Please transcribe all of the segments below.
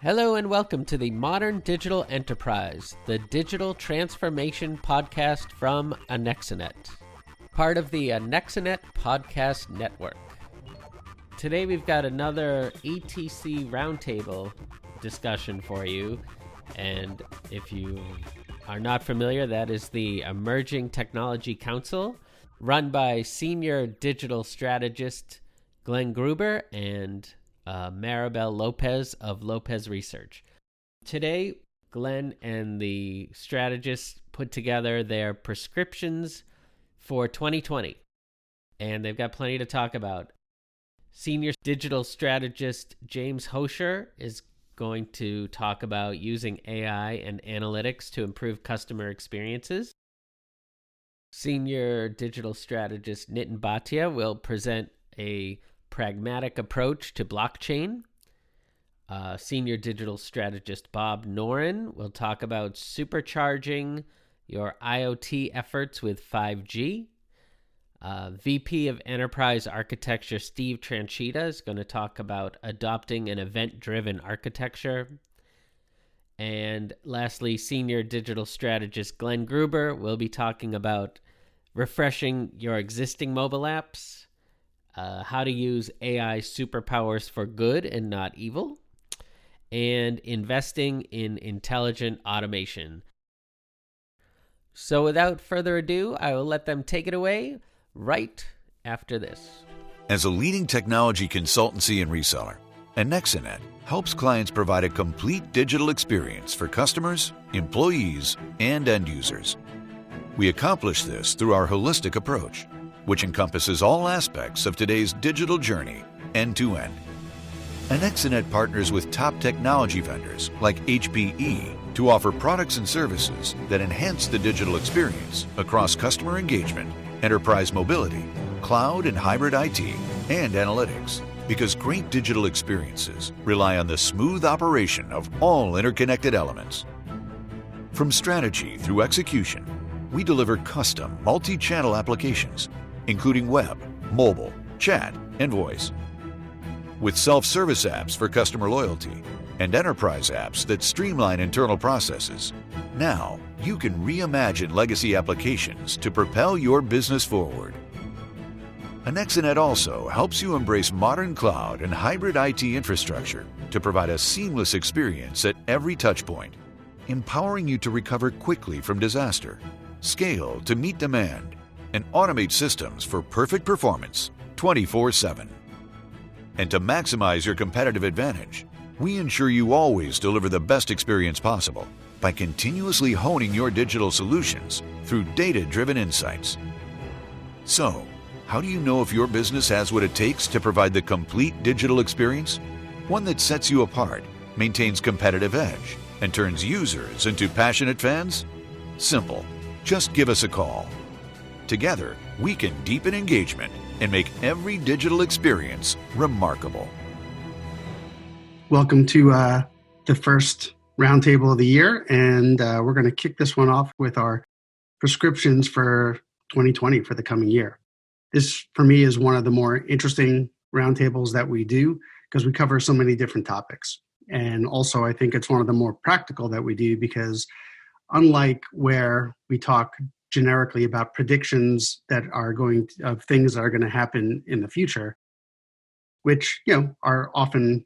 Hello and welcome to the Modern Digital Enterprise, the digital transformation podcast from Anexinet, part of the Anexinet podcast network. Today we've got another ETC Roundtable discussion for you, and if you are not familiar, that is the Emerging Technology Council, run by Senior Digital Strategist Glenn Gruber and Maribel Lopez of Lopez Research. Today, Glenn and the strategists put together their prescriptions for 2020, and they've got plenty to talk about. Senior digital strategist James Hoshor is going to talk about using AI and analytics to improve customer experiences. Senior digital strategist Nitin Bhatia will present a pragmatic approach to blockchain. Senior digital strategist Bob Noren will talk about supercharging your IoT efforts with 5G. VP of Enterprise Architecture Steve Tranchida is going to talk about adopting an event-driven architecture. And lastly, Senior Digital Strategist Glenn Gruber will be talking about refreshing your existing mobile apps, how to use AI superpowers for good and not evil, and investing in intelligent automation. So without further ado, I will let them take it away right after this. As a leading technology consultancy and reseller, Anexinet helps clients provide a complete digital experience for customers, employees, and end users. We accomplish this through our holistic approach, which encompasses all aspects of today's digital journey, end-to-end. Anexinet partners with top technology vendors like HPE to offer products and services that enhance the digital experience across customer engagement, enterprise mobility, cloud and hybrid IT, and analytics, because great digital experiences rely on the smooth operation of all interconnected elements. From strategy through execution, we deliver custom multi-channel applications, including web, mobile, chat, and voice. With self-service apps for customer loyalty and enterprise apps that streamline internal processes, now you can reimagine legacy applications to propel your business forward. Anexinet also helps you embrace modern cloud and hybrid IT infrastructure to provide a seamless experience at every touchpoint, empowering you to recover quickly from disaster, scale to meet demand, and automate systems for perfect performance 24/7. And to maximize your competitive advantage, we ensure you always deliver the best experience possible by continuously honing your digital solutions through data-driven insights. So, how do you know if your business has what it takes to provide the complete digital experience? One that sets you apart, maintains competitive edge, and turns users into passionate fans? Simple. Just give us a call. Together, we can deepen engagement and make every digital experience remarkable. Welcome to the first roundtable of the year, and we're going to kick this one off with our prescriptions for 2020 for the coming year. This, for me, is one of the more interesting roundtables that we do because we cover so many different topics. And also, I think it's one of the more practical that we do because unlike where we talk generically about predictions that are of things that are going to happen in the future, which are often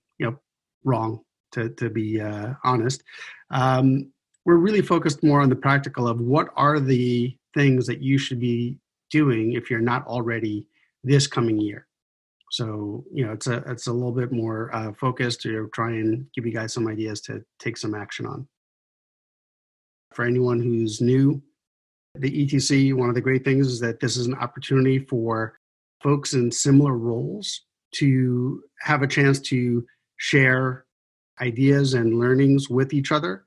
wrong to be honest. We're really focused more on the practical of what are the things that you should be doing if you're not already this coming year. So it's a little bit more focused to try and give you guys some ideas to take some action on. For anyone who's new, the ETC, one of the great things is that this is an opportunity for folks in similar roles to have a chance to share ideas and learnings with each other,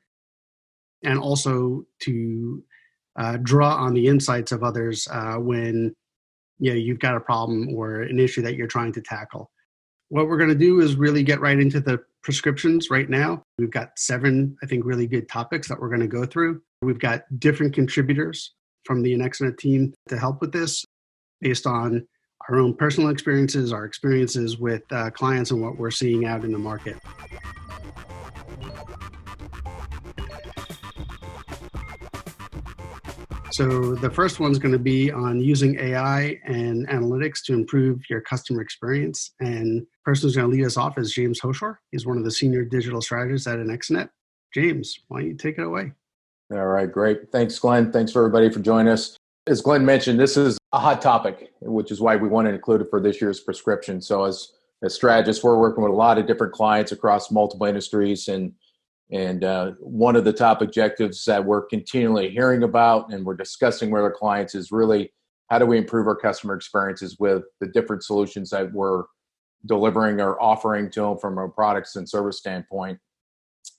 and also to draw on the insights of others when you've got a problem or an issue that you're trying to tackle. What we're going to do is really get right into the prescriptions right now. We've got 7, I think, really good topics that we're going to go through. We've got different contributors from the Anexinet team to help with this based on our own personal experiences, our experiences with clients, and what we're seeing out in the market. So the first one's going to be on using AI and analytics to improve your customer experience. And the person who's going to lead us off is James Hoshor. He's one of the senior digital strategists at Anexinet. James, why don't you take it away? All right, great. Thanks, Glenn. Thanks for everybody for joining us. As Glenn mentioned, this is a hot topic, which is why we wanted to include it for this year's prescription. So as strategists, we're working with a lot of different clients across multiple industries, and one of the top objectives that we're continually hearing about and we're discussing with our clients is really how do we improve our customer experiences with the different solutions that we're delivering or offering to them from a products and service standpoint.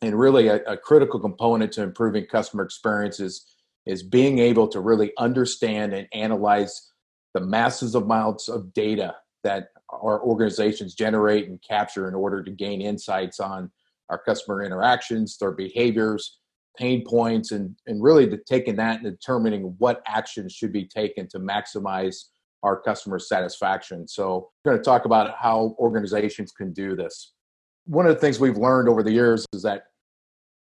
And really a critical component to improving customer experiences is being able to really understand and analyze the massive amounts of data that our organizations generate and capture in order to gain insights on our customer interactions, their behaviors, pain points, and really taking that and determining what actions should be taken to maximize our customer satisfaction. So we're going to talk about how organizations can do this. One of the things we've learned over the years is that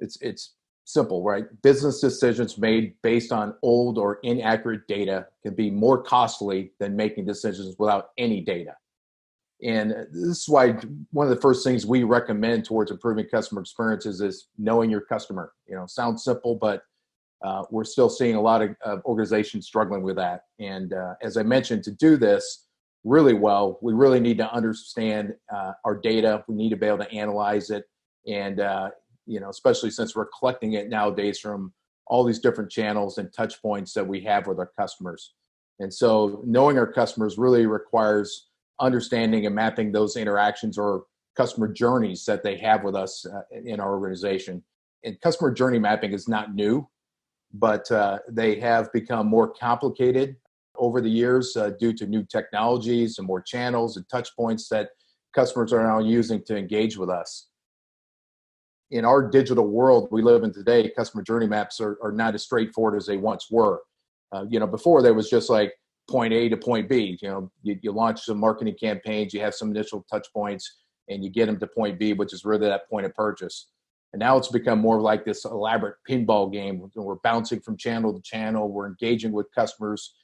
it's simple, right? Business decisions made based on old or inaccurate data can be more costly than making decisions without any data. And this is why one of the first things we recommend towards improving customer experiences is knowing your customer. Sounds simple, but we're still seeing a lot of organizations struggling with that. And as I mentioned, to do this really well, we really need to understand our data. We need to be able to analyze it. And, especially since we're collecting it nowadays from all these different channels and touch points that we have with our customers. And so knowing our customers really requires understanding and mapping those interactions or customer journeys that they have with us in our organization. And customer journey mapping is not new, but they have become more complicated over the years due to new technologies and more channels and touch points that customers are now using to engage with us. In our digital world we live in today, customer journey maps are not as straightforward as they once were. Before there was just like point A to point B. You launch some marketing campaigns, you have some initial touch points, and you get them to point B, which is really that point of purchase. And now it's become more like this elaborate pinball game. We're bouncing from channel to channel. We're engaging with customers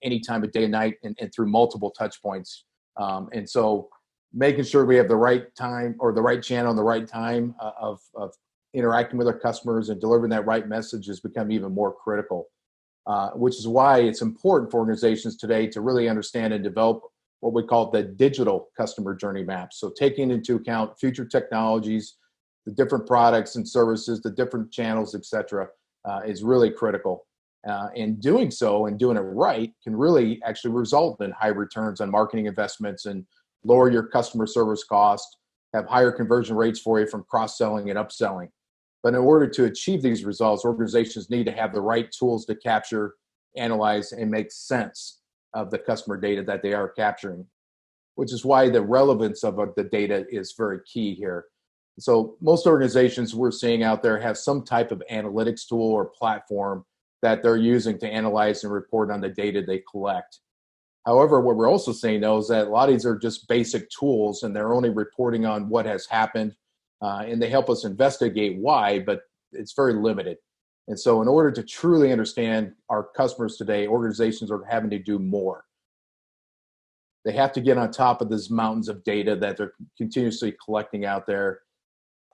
any time of day and night and through multiple touch points. And so making sure we have the right time or the right channel and the right time of interacting with our customers and delivering that right message has become even more critical. Which is why it's important for organizations today to really understand and develop what we call the digital customer journey map. So taking into account future technologies, the different products and services, the different channels, et cetera, is really critical. And doing so and doing it right can really actually result in high returns on marketing investments and lower your customer service costs, have higher conversion rates for you from cross-selling and upselling. But in order to achieve these results, organizations need to have the right tools to capture, analyze, and make sense of the customer data that they are capturing, which is why the relevance of the data is very key here. So most organizations we're seeing out there have some type of analytics tool or platform that they're using to analyze and report on the data they collect. However, what we're also seeing, though, is that a lot of these are just basic tools and they're only reporting on what has happened. And they help us investigate why, but it's very limited. And so in order to truly understand our customers today, organizations are having to do more. They have to get on top of these mountains of data that they're continuously collecting out there,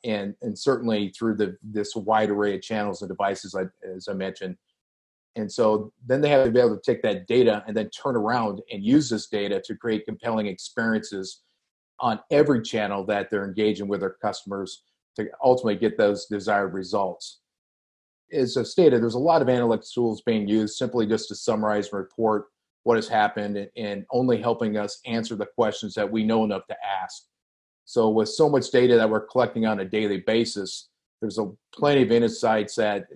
and certainly through this wide array of channels and devices, as I mentioned. And so then they have to be able to take that data and then turn around and use this data to create compelling experiences on every channel that they're engaging with their customers to ultimately get those desired results. As I stated, there's a lot of analytics tools being used simply just to summarize and report what has happened and only helping us answer the questions that we know enough to ask. So with so much data that we're collecting on a daily basis, there's plenty of insights that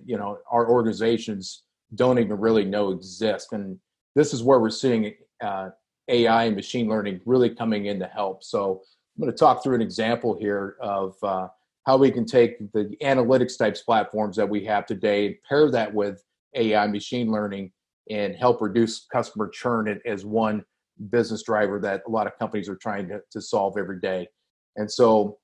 our organizations don't even really know exist. And this is where we're seeing AI and machine learning really coming in to help. So I'm going to talk through an example here of how we can take the analytics types platforms that we have today and pair that with AI machine learning and help reduce customer churn as one business driver that a lot of companies are trying to solve every day. And so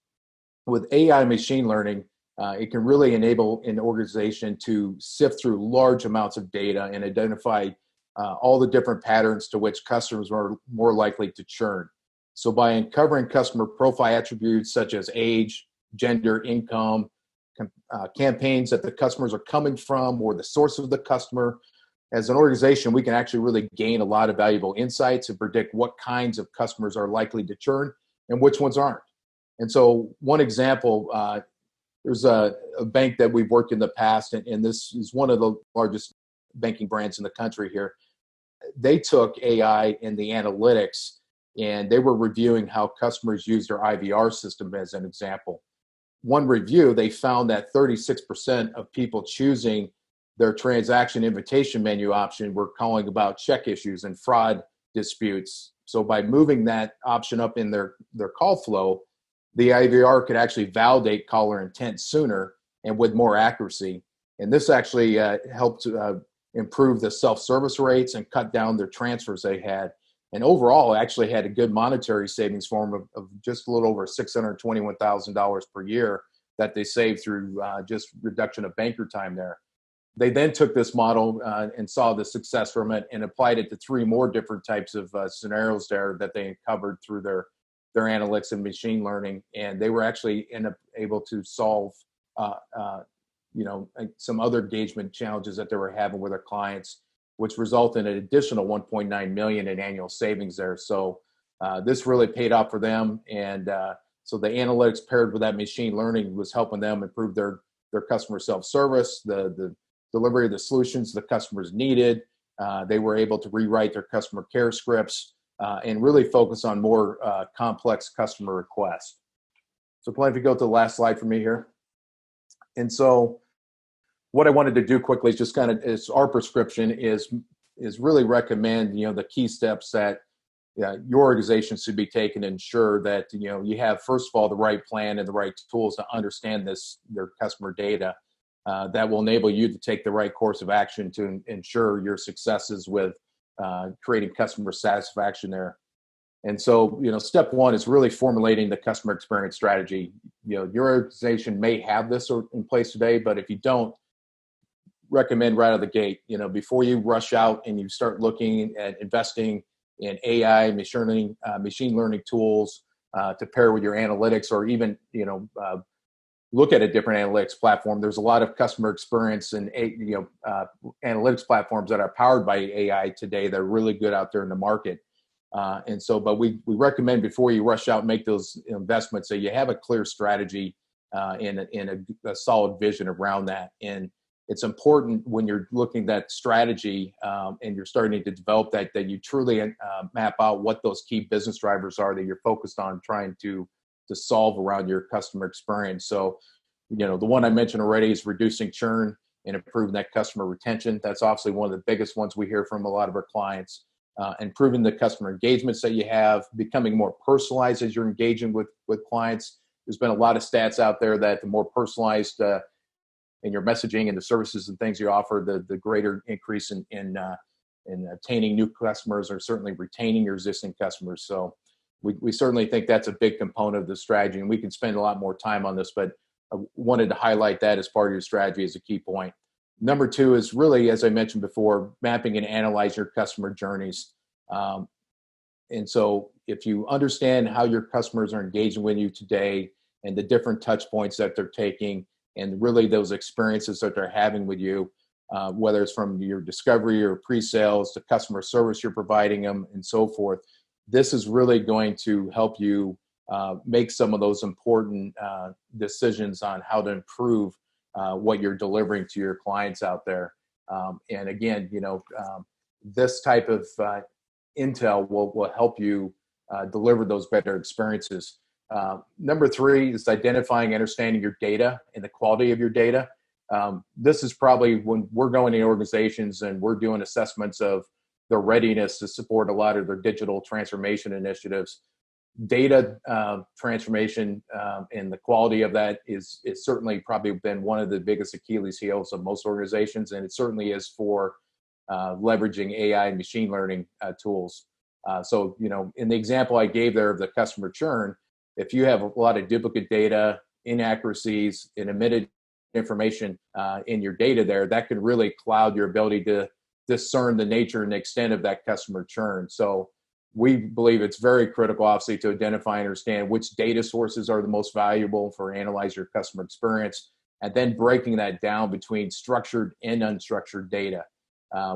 with AI machine learning, It can really enable an organization to sift through large amounts of data and identify all the different patterns to which customers are more likely to churn. So by uncovering customer profile attributes such as age, gender, income, campaigns that the customers are coming from, or the source of the customer, as an organization, we can actually really gain a lot of valuable insights and predict what kinds of customers are likely to churn and which ones aren't. And so one example, there's a bank that we've worked in the past, and this is one of the largest banking brands in the country here. They took AI in the analytics, and they were reviewing how customers use their IVR system as an example. One review, they found that 36% of people choosing their transaction invitation menu option were calling about check issues and fraud disputes. So by moving that option up in their call flow, the IVR could actually validate caller intent sooner and with more accuracy. And this actually helped improve the self-service rates and cut down their transfers they had. And overall, actually had a good monetary savings for them of just a little over $621,000 per year that they saved through just reduction of banker time there. They then took this model and saw the success from it and applied it to 3 more different types of scenarios there that they covered through their analytics and machine learning. And they were actually able to solve some other engagement challenges that they were having with their clients, which resulted in an additional $1.9 million in annual savings there. So this really paid off for them. And so the analytics paired with that machine learning was helping them improve their customer self-service, the delivery of the solutions the customers needed. They were able to rewrite their customer care scripts and really focus on more complex customer requests. So Glenn, if you go to the last slide for me here. And so what I wanted to do quickly is just is our prescription is really recommend, the key steps that your organization should be taking to ensure that, you have, first of all, the right plan and the right tools to understand their customer data that will enable you to take the right course of action to ensure your successes with creating customer satisfaction there. And so, step 1 is really formulating the customer experience strategy. Your organization may have this in place today, but if you don't, recommend right out of the gate, before you rush out and you start looking at investing in AI, machine learning tools to pair with your analytics, or even, look at a different analytics platform. There's a lot of customer experience and analytics platforms that are powered by AI today that are really good out there in the market. But we recommend before you rush out and make those investments that you have a clear strategy and a solid vision around that. And it's important when you're looking at that strategy and you're starting to develop that you truly map out what those key business drivers are that you're focused on trying to solve around your customer experience. So, the one I mentioned already is reducing churn and improving that customer retention. That's obviously one of the biggest ones we hear from a lot of our clients. Improving the customer engagements that you have, becoming more personalized as you're engaging with clients. There's been a lot of stats out there that the more personalized in your messaging and the services and things you offer, the greater increase in attaining new customers, or certainly retaining your existing customers. So we certainly think that's a big component of the strategy, and we can spend a lot more time on this, but I wanted to highlight that as part of your strategy as a key point. Number 2 is really, as I mentioned before, mapping and analyze your customer journeys. And so if you understand how your customers are engaging with you today and the different touch points that they're taking, and really those experiences that they're having with you, whether it's from your discovery or pre-sales to customer service you're providing them and so forth, this is really going to help you make some of those important decisions on how to improve what you're delivering to your clients out there. And again, this type of intel will help you deliver those better experiences. Number 3 is identifying and understanding your data and the quality of your data. This is probably when we're going to organizations and we're doing assessments of their readiness to support a lot of their digital transformation initiatives. Data transformation and the quality of that is certainly probably been one of the biggest Achilles heels of most organizations, and it certainly is for leveraging AI and machine learning tools. So, in the example I gave there of the customer churn, if you have a lot of duplicate data inaccuracies and omitted information in your data there, that can really cloud your ability to discern the nature and extent of that customer churn. So we believe it's very critical, obviously, to identify and understand which data sources are the most valuable for analyze your customer experience, and then breaking that down between structured and unstructured data.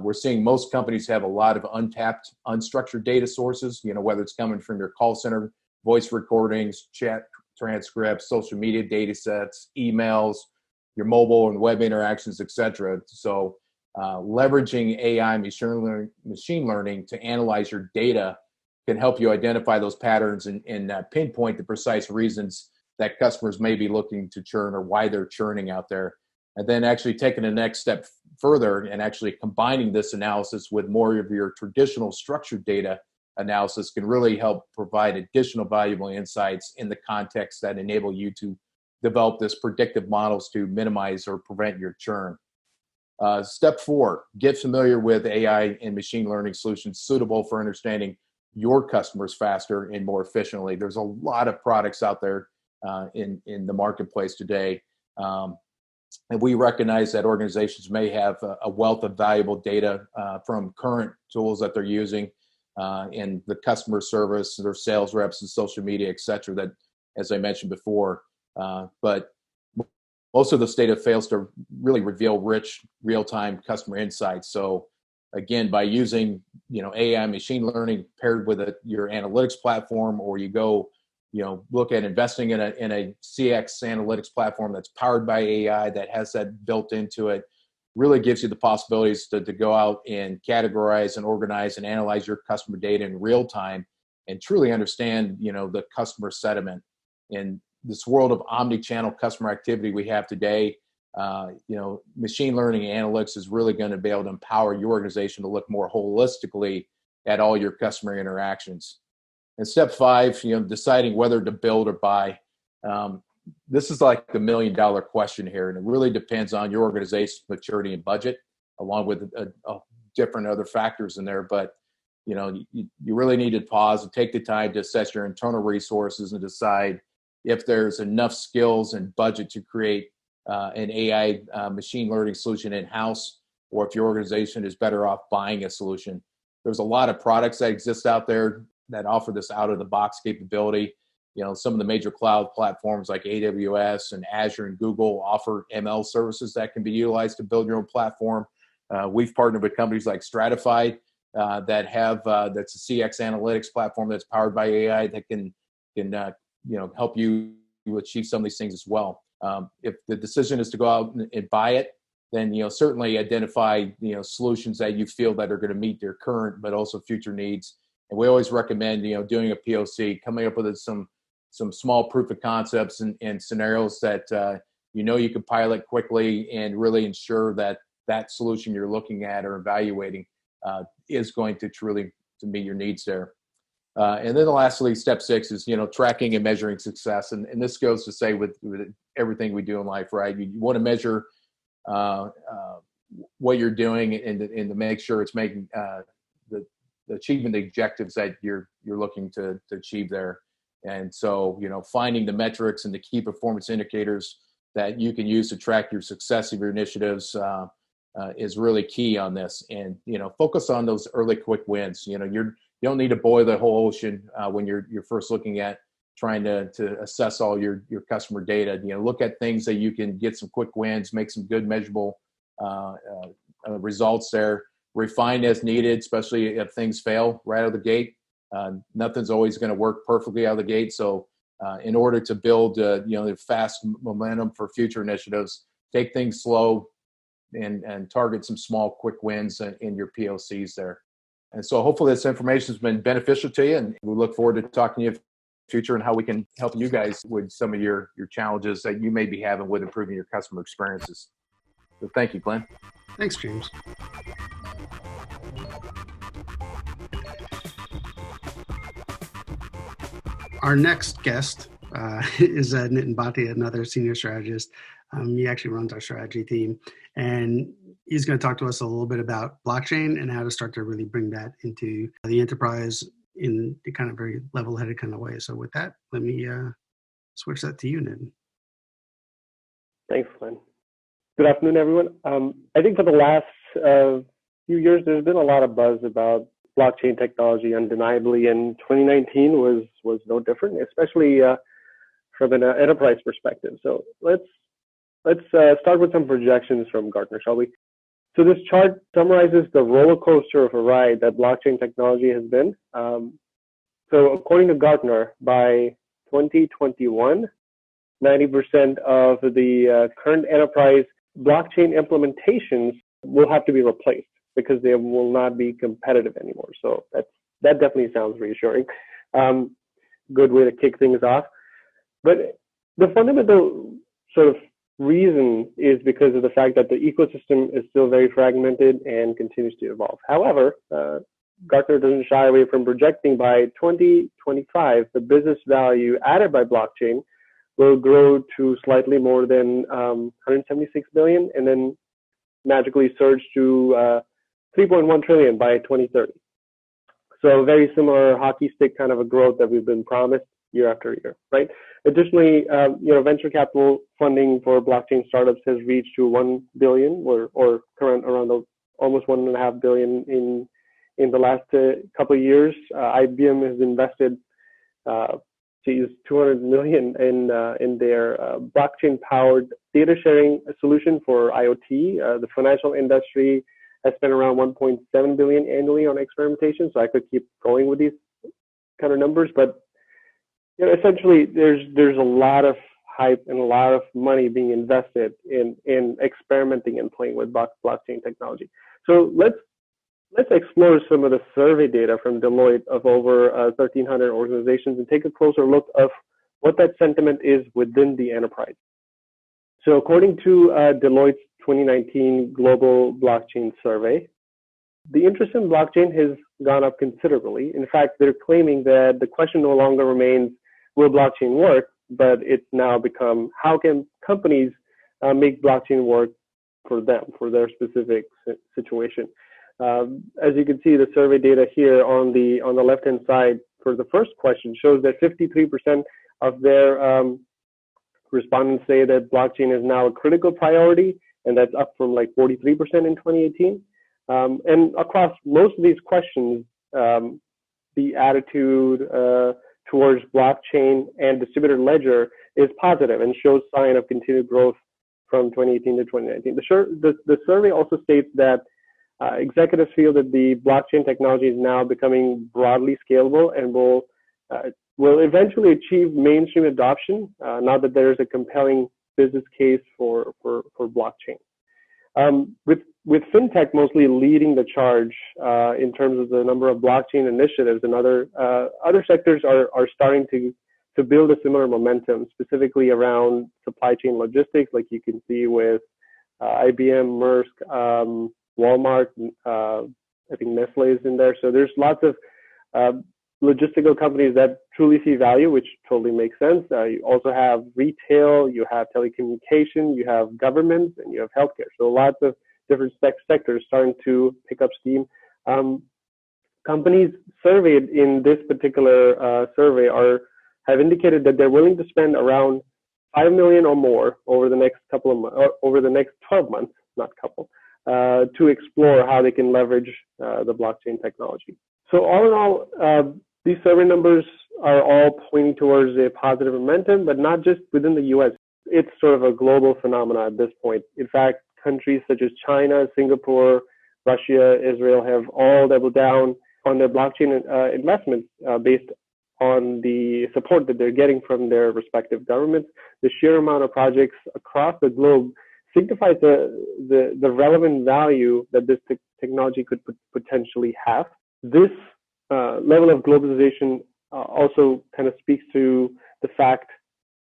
We're seeing most companies have a lot of untapped, unstructured data sources, whether it's coming from your call center, voice recordings, chat transcripts, social media data sets, emails, your mobile and web interactions, et cetera. So leveraging AI machine learning to analyze your data can help you identify those patterns and pinpoint the precise reasons that customers may be looking to churn or why they're churning out there. And then actually taking the next step further and actually combining this analysis with more of your traditional structured data analysis can really help provide additional valuable insights in the context that enable you to develop this predictive models to minimize or prevent your churn. Step 4, get familiar with AI and machine learning solutions suitable for understanding your customers faster and more efficiently. There's a lot of products out there in the marketplace today. And we recognize that organizations may have a wealth of valuable data from current tools that they're using in the customer service, their sales reps and social media, et cetera, that, as I mentioned before, but most of this data fails to really reveal rich real-time customer insights. So again, by using AI machine learning paired with your analytics platform, or you go look at investing in a CX analytics platform that's powered by AI that has that built into it, really gives you the possibilities to go out and categorize and organize and analyze your customer data in real time and truly understand the customer sentiment. In this world of omni-channel customer activity we have today, machine learning and analytics is really going to be able to empower your organization to look more holistically at all your customer interactions. And step 5, deciding whether to build or buy. This is like the $1 million question here, and it really depends on your organization's maturity and budget, along with different other factors in there. But you really need to pause and take the time to assess your internal resources and decide if there's enough skills and budget to create an AI machine learning solution in-house, or if your organization is better off buying a solution. There's a lot of products that exist out there that offer this out-of-the-box capability. Some of the major cloud platforms like AWS and Azure and Google offer ML services that can be utilized to build your own platform. We've partnered with companies like Stratify that have that's a CX analytics platform that's powered by AI that can help you achieve some of these things as well. If the decision is to go out and buy it, then certainly identify solutions that you feel that are going to meet their current but also future needs. And we always recommend doing a POC, coming up with some small proof of concepts and scenarios that you can pilot quickly and really ensure that solution you're looking at or evaluating is going to truly to meet your needs there. And then lastly, step 6 is tracking and measuring success, and this goes to say with everything we do in life, right? You want to measure what you're doing and to make sure it's making achieving the objectives that you're looking to achieve there. And so, finding the metrics and the key performance indicators that you can use to track your success of your initiatives is really key on this. And, focus on those early quick wins. You don't need to boil the whole ocean when you're first looking at trying to assess all your customer data. Look at things that you can get some quick wins, make some good measurable results there. Refine as needed, especially if things fail right out of the gate. Nothing's always going to work perfectly out of the gate. So in order to build the fast momentum for future initiatives, take things slow and target some small quick wins in your POCs there. And so hopefully this information has been beneficial to you, and we look forward to talking to you in the future and how we can help you guys with some of your challenges that you may be having with improving your customer experiences. So thank you, Glenn. Thanks, James. Our next guest is Nitin, another senior strategist. He actually runs our strategy team, and he's going to talk to us a little bit about blockchain and how to start to really bring that into the enterprise in the kind of very level-headed kind of way. So with that, let me switch that to you, Nitin. Thanks, Glenn. Good afternoon, everyone. I think for the last few years, there's been a lot of buzz about blockchain technology, undeniably, and 2019 was no different, especially from an enterprise perspective. So let's start with some projections from Gartner, shall we? So this chart summarizes the roller coaster of a ride that blockchain technology has been. So according to Gartner, by 2021, 90% of the current enterprise blockchain implementations will have to be replaced because they will not be competitive anymore. So that definitely sounds reassuring. Good way to kick things off. But the fundamental sort of reason is because of the fact that the ecosystem is still very fragmented and continues to evolve. However, Gartner doesn't shy away from projecting by 2025, the business value added by blockchain will grow to slightly more than 176 billion and then magically surge to 3.1 trillion by 2030. So very similar hockey stick kind of a growth that we've been promised year after year, right? Additionally, venture capital funding for blockchain startups has reached to 1 billion or current around almost 1.5 billion in the last couple of years. IBM has invested 200 million in their blockchain-powered data sharing solution for IoT. The financial industry has spent around 1.7 billion annually on experimentation. So I could keep going with these kind of numbers, but essentially there's a lot of hype and a lot of money being invested in experimenting and playing with blockchain technology. So let's explore some of the survey data from Deloitte of over 1,300 organizations and take a closer look of what that sentiment is within the enterprise. So according to Deloitte's 2019 Global Blockchain Survey, the interest in blockchain has gone up considerably. In fact, they're claiming that the question no longer remains, will blockchain work? But it's now become, how can companies make blockchain work for them, for their specific situation? As you can see, the survey data here on the left-hand side for the first question shows that 53% of their respondents say that blockchain is now a critical priority, and that's up from like 43% in 2018. And across most of these questions, the attitude towards blockchain and distributed ledger is positive and shows sign of continued growth from 2018 to 2019. The survey also states that executives feel that the blockchain technology is now becoming broadly scalable and will eventually achieve mainstream adoption now that there is a compelling business case for blockchain. With fintech mostly leading the charge in terms of the number of blockchain initiatives, and other sectors are starting to build a similar momentum, specifically around supply chain logistics, like you can see with IBM, Maersk, Walmart, I think Nestle is in there. So there's lots of logistical companies that truly see value, which totally makes sense. You also have retail, you have telecommunication, you have government, and you have healthcare. So lots of different sectors starting to pick up steam. Companies surveyed in this particular survey have indicated that they're willing to spend around 5 million or more over the next 12 months, not couple, to explore how they can leverage the blockchain technology. So all in all, these survey numbers are all pointing towards a positive momentum, but not just within the US. It's sort of a global phenomenon at this point. In fact, countries such as China, Singapore, Russia, Israel have all doubled down on their blockchain investments based on the support that they're getting from their respective governments. The sheer amount of projects across the globe signifies the relevant value that this technology could potentially have. This level of globalization also kind of speaks to the fact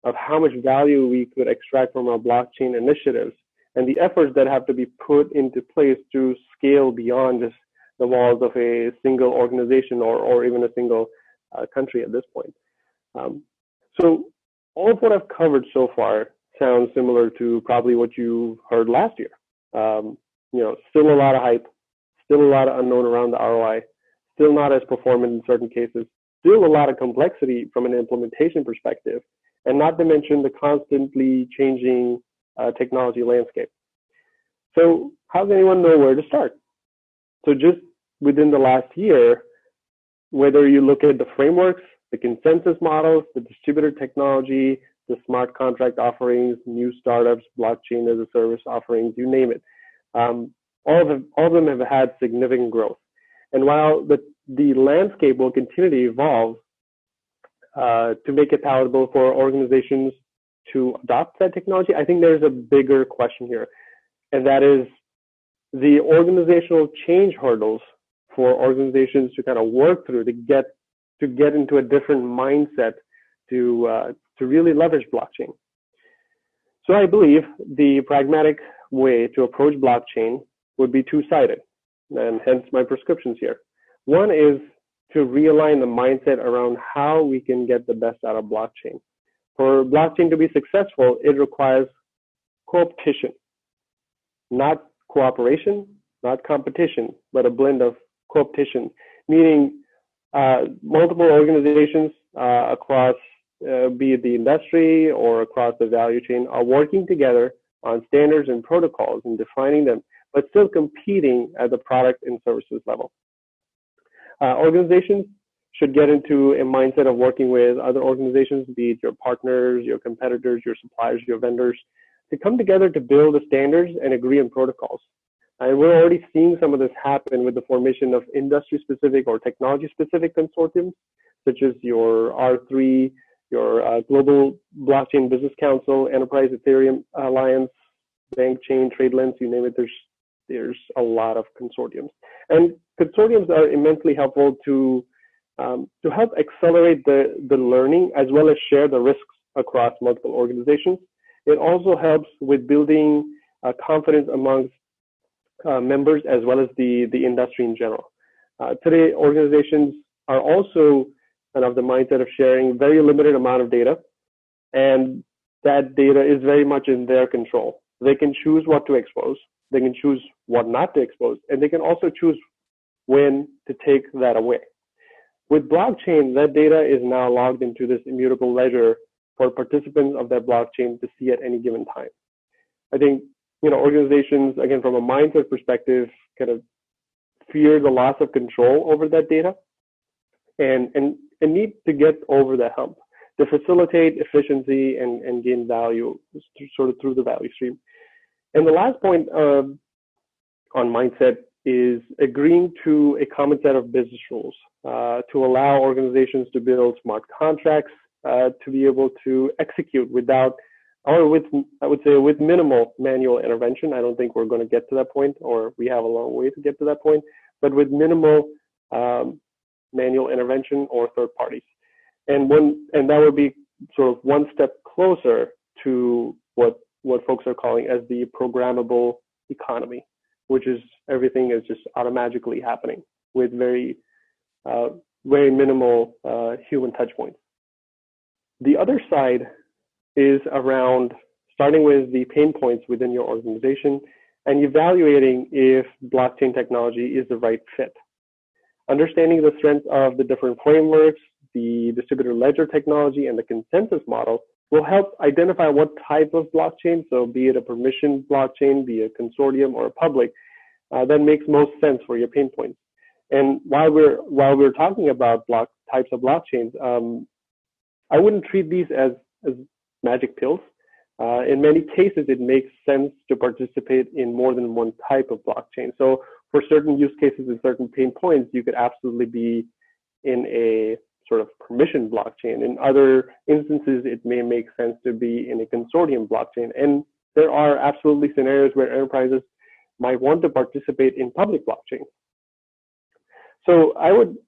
of how much value we could extract from our blockchain initiatives and the efforts that have to be put into place to scale beyond just the walls of a single organization or even a single country at this point. So all of what I've covered so far sounds similar to probably what you heard last year. Still a lot of hype, still a lot of unknown around the ROI, still not as performant in certain cases, still a lot of complexity from an implementation perspective, and not to mention the constantly changing technology landscape. So how does anyone know where to start? So just within the last year, whether you look at the frameworks, the consensus models, the distributed technology, the smart contract offerings, new startups, blockchain as a service offerings, you name it, all of them have had significant growth. And while the landscape will continue to evolve to make it palatable for organizations to adopt that technology, I think there's a bigger question here, and that is the organizational change hurdles for organizations to kind of work through to get into a different mindset to really leverage blockchain. So I believe the pragmatic way to approach blockchain would be two-sided, and hence my prescriptions here. One is to realign the mindset around how we can get the best out of blockchain. For blockchain to be successful, it requires co-opetition, not cooperation, not competition, but a blend of co-opetition, meaning multiple organizations across, be it the industry or across the value chain, are working together on standards and protocols and defining them, but still competing at the product and services level. Organizations should get into a mindset of working with other organizations, be it your partners, your competitors, your suppliers, your vendors, to come together to build the standards and agree on protocols. And we're already seeing some of this happen with the formation of industry-specific or technology-specific consortiums, such as your R3, your Global Blockchain Business Council, Enterprise Ethereum Alliance, Bank Chain, TradeLens, you name it, there's a lot of consortiums. And consortiums are immensely helpful to help accelerate the learning as well as share the risks across multiple organizations. It also helps with building confidence amongst members as well as the industry in general. Today, organizations are also kind of the mindset of sharing very limited amount of data, and that data is very much in their control. They can choose what to expose, they can choose what not to expose, and they can also choose when to take that away. With blockchain, that data is now logged into this immutable ledger for participants of that blockchain to see at any given time. I think, organizations, again, from a mindset perspective, kind of fear the loss of control over that data and need to get over the hump to facilitate efficiency and gain value sort of through the value stream. And the last point on mindset is agreeing to a common set of business rules to allow organizations to build smart contracts to be able to execute without, or with, I would say, with minimal manual intervention. I don't think we're going to get to that point, or we have a long way to get to that point, but with minimal manual intervention or third parties. And that would be sort of one step closer to what folks are calling as the programmable economy, which is everything is just automatically happening with very minimal human touch points. The other side is around starting with the pain points within your organization and evaluating if blockchain technology is the right fit. Understanding the strength of the different frameworks, the distributed ledger technology, and the consensus model will help identify what type of blockchain, so be it a permissioned blockchain, be it a consortium or a public, that makes most sense for your pain points. And while we're talking about types of blockchains, I wouldn't treat these as magic pills. In many cases, it makes sense to participate in more than one type of blockchain. So for certain use cases and certain pain points, you could absolutely be in a sort of permission blockchain. In other instances, it may make sense to be in a consortium blockchain. And there are absolutely scenarios where enterprises might want to participate in public blockchain. So I would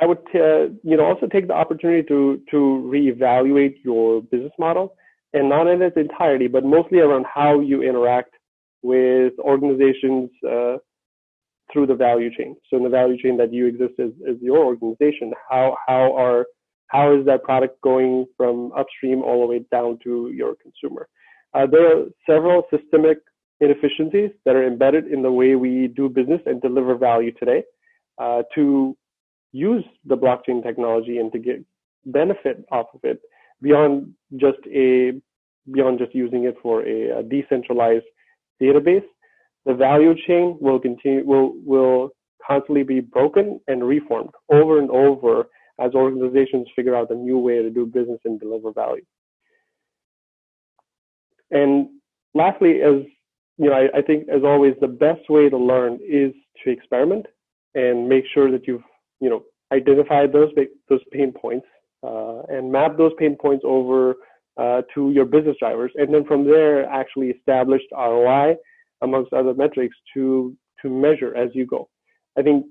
also take the opportunity to reevaluate your business model, and not in its entirety, but mostly around how you interact with organizations through the value chain. So in the value chain that you exist as your organization, how is that product going from upstream all the way down to your consumer? There are several systemic inefficiencies that are embedded in the way we do business and deliver value today. To use the blockchain technology and to get benefit off of it beyond just a beyond just using it for a decentralized database. The value chain will constantly be broken and reformed over and over as organizations figure out a new way to do business and deliver value. And lastly, as you know, I think as always, the best way to learn is to experiment and make sure that you've identified those pain points and map those pain points over to your business drivers, and then from there actually established ROI amongst other metrics to measure as you go. I think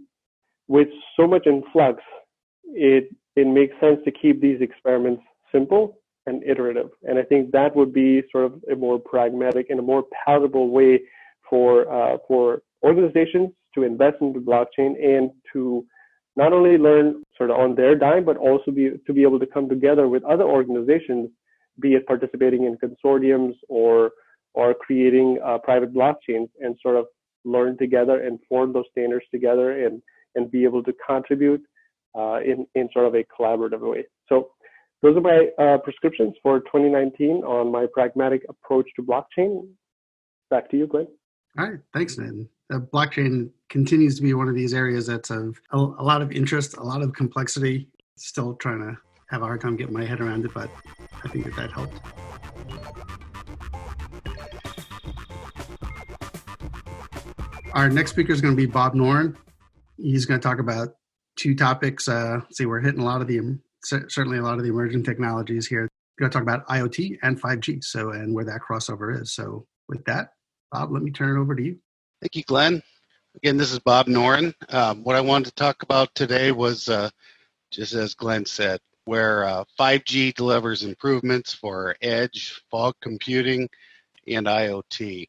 with so much in flux, it makes sense to keep these experiments simple and iterative. And I think that would be sort of a more pragmatic and a more palatable way for organizations to invest into blockchain and to not only learn sort of on their dime, but also to be able to come together with other organizations, be it participating in consortiums or creating private blockchains, and sort of learn together and form those standards together and be able to contribute in sort of a collaborative way. So those are my prescriptions for 2019 on my pragmatic approach to blockchain. Back to you, Glenn. All right, thanks, Nitin. Blockchain continues to be one of these areas that's of a lot of interest, a lot of complexity. Still trying to have a hard time getting my head around it, but I think that helped. Our next speaker is going to be Bob Noren. He's going to talk about two topics. We're hitting certainly a lot of the emerging technologies here. We're going to talk about IoT and 5G, and where that crossover is. So with that, Bob, let me turn it over to you. Thank you, Glenn. Again, this is Bob Noren. What I wanted to talk about today was, just as Glenn said, where 5G delivers improvements for edge, fog computing, and IoT.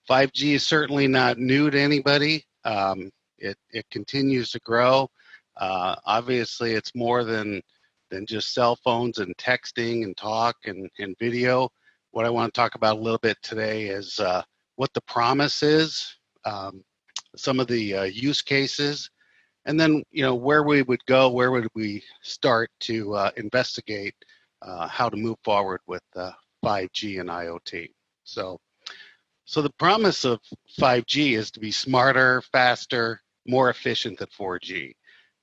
5G is certainly not new to anybody. It continues to grow. Obviously, it's more than just cell phones and texting and talk and video. What I want to talk about a little bit today is what the promise is, some of the use cases, and then where we would go, where would we start to investigate how to move forward with 5G and IoT. So the promise of 5G is to be smarter, faster, more efficient than 4G.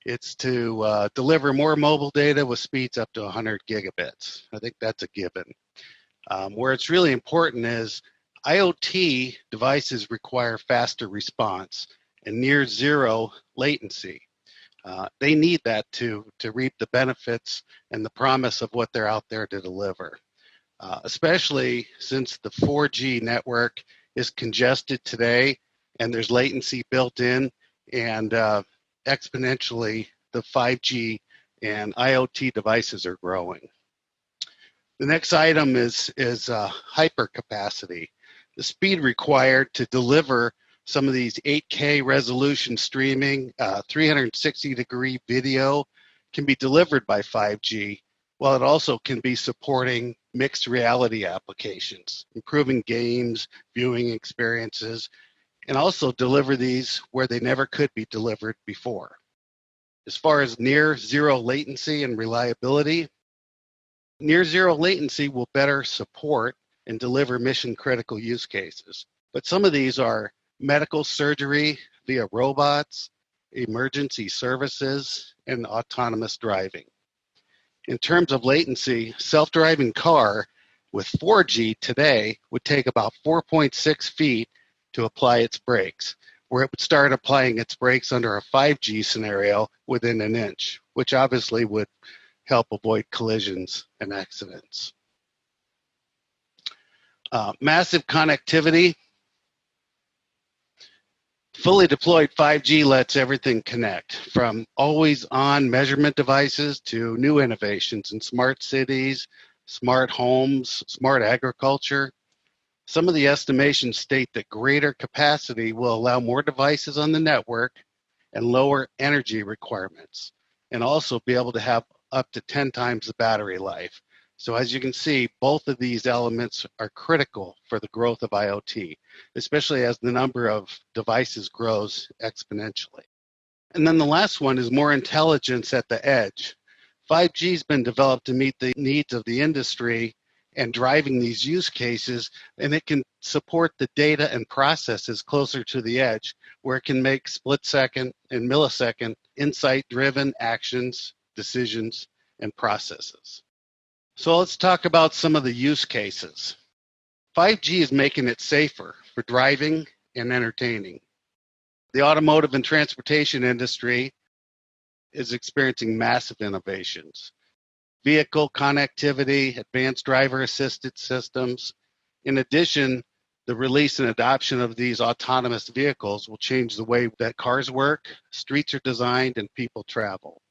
It's to deliver more mobile data with speeds up to 100 gigabits. I think that's a given. Where it's really important is IoT devices require faster response and near zero latency. They need that to reap the benefits and the promise of what they're out there to deliver, especially since the 4G network is congested today and there's latency built in, and exponentially the 5G and IoT devices are growing. The next item is hypercapacity. The speed required to deliver some of these 8K resolution streaming, 360-degree video can be delivered by 5G, while it also can be supporting mixed reality applications, improving games, viewing experiences, and also deliver these where they never could be delivered before. As far as near zero latency and reliability, near zero latency will better support and deliver mission critical use cases. But some of these are medical surgery via robots, emergency services, and autonomous driving. In terms of latency, self-driving car with 4G today would take about 4.6 feet to apply its brakes, where it would start applying its brakes under a 5G scenario within an inch, which obviously would help avoid collisions and accidents. Massive connectivity. Fully deployed 5G lets everything connect, from always-on measurement devices to new innovations in smart cities, smart homes, smart agriculture. Some of the estimations state that greater capacity will allow more devices on the network and lower energy requirements, and also be able to have up to 10 times the battery life. So as you can see, both of these elements are critical for the growth of IoT, especially as the number of devices grows exponentially. And then the last one is more intelligence at the edge. 5G has been developed to meet the needs of the industry and driving these use cases, and it can support the data and processes closer to the edge, where it can make split-second and millisecond insight-driven actions, decisions, and processes. So let's talk about some of the use cases. 5G is making it safer for driving and entertaining. The automotive and transportation industry is experiencing massive innovations. Vehicle connectivity, advanced driver assisted systems. In addition, the release and adoption of these autonomous vehicles will change the way that cars work, streets are designed, and people travel.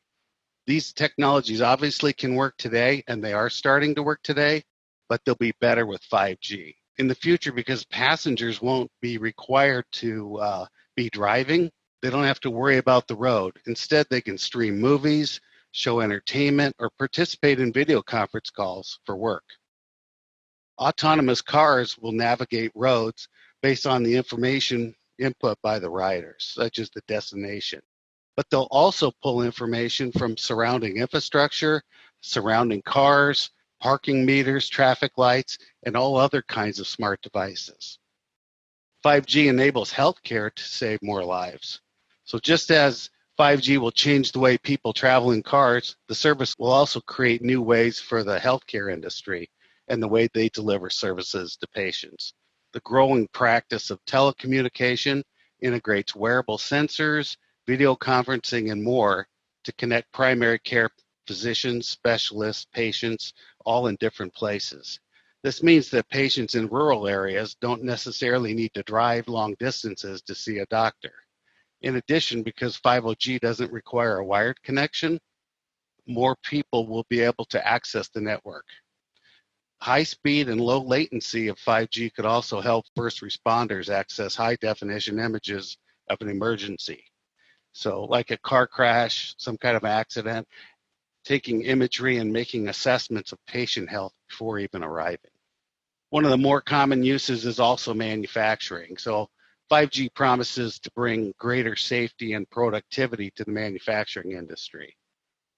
These technologies obviously can work today, and they are starting to work today, but they'll be better with 5G. In the future, because passengers won't be required to be driving, they don't have to worry about the road. Instead, they can stream movies, show entertainment, or participate in video conference calls for work. Autonomous cars will navigate roads based on the information input by the riders, such as the destination. But they'll also pull information from surrounding infrastructure, surrounding cars, parking meters, traffic lights, and all other kinds of smart devices. 5G enables healthcare to save more lives. So just as 5G will change the way people travel in cars, the service will also create new ways for the healthcare industry and the way they deliver services to patients. The growing practice of telecommunication integrates wearable sensors, video conferencing, and more to connect primary care physicians, specialists, patients, all in different places. This means that patients in rural areas don't necessarily need to drive long distances to see a doctor. In addition, because 5G doesn't require a wired connection, more people will be able to access the network. High speed and low latency of 5G could also help first responders access high definition images of an emergency. So like a car crash, some kind of accident, taking imagery and making assessments of patient health before even arriving. One of the more common uses is also manufacturing. So 5G promises to bring greater safety and productivity to the manufacturing industry.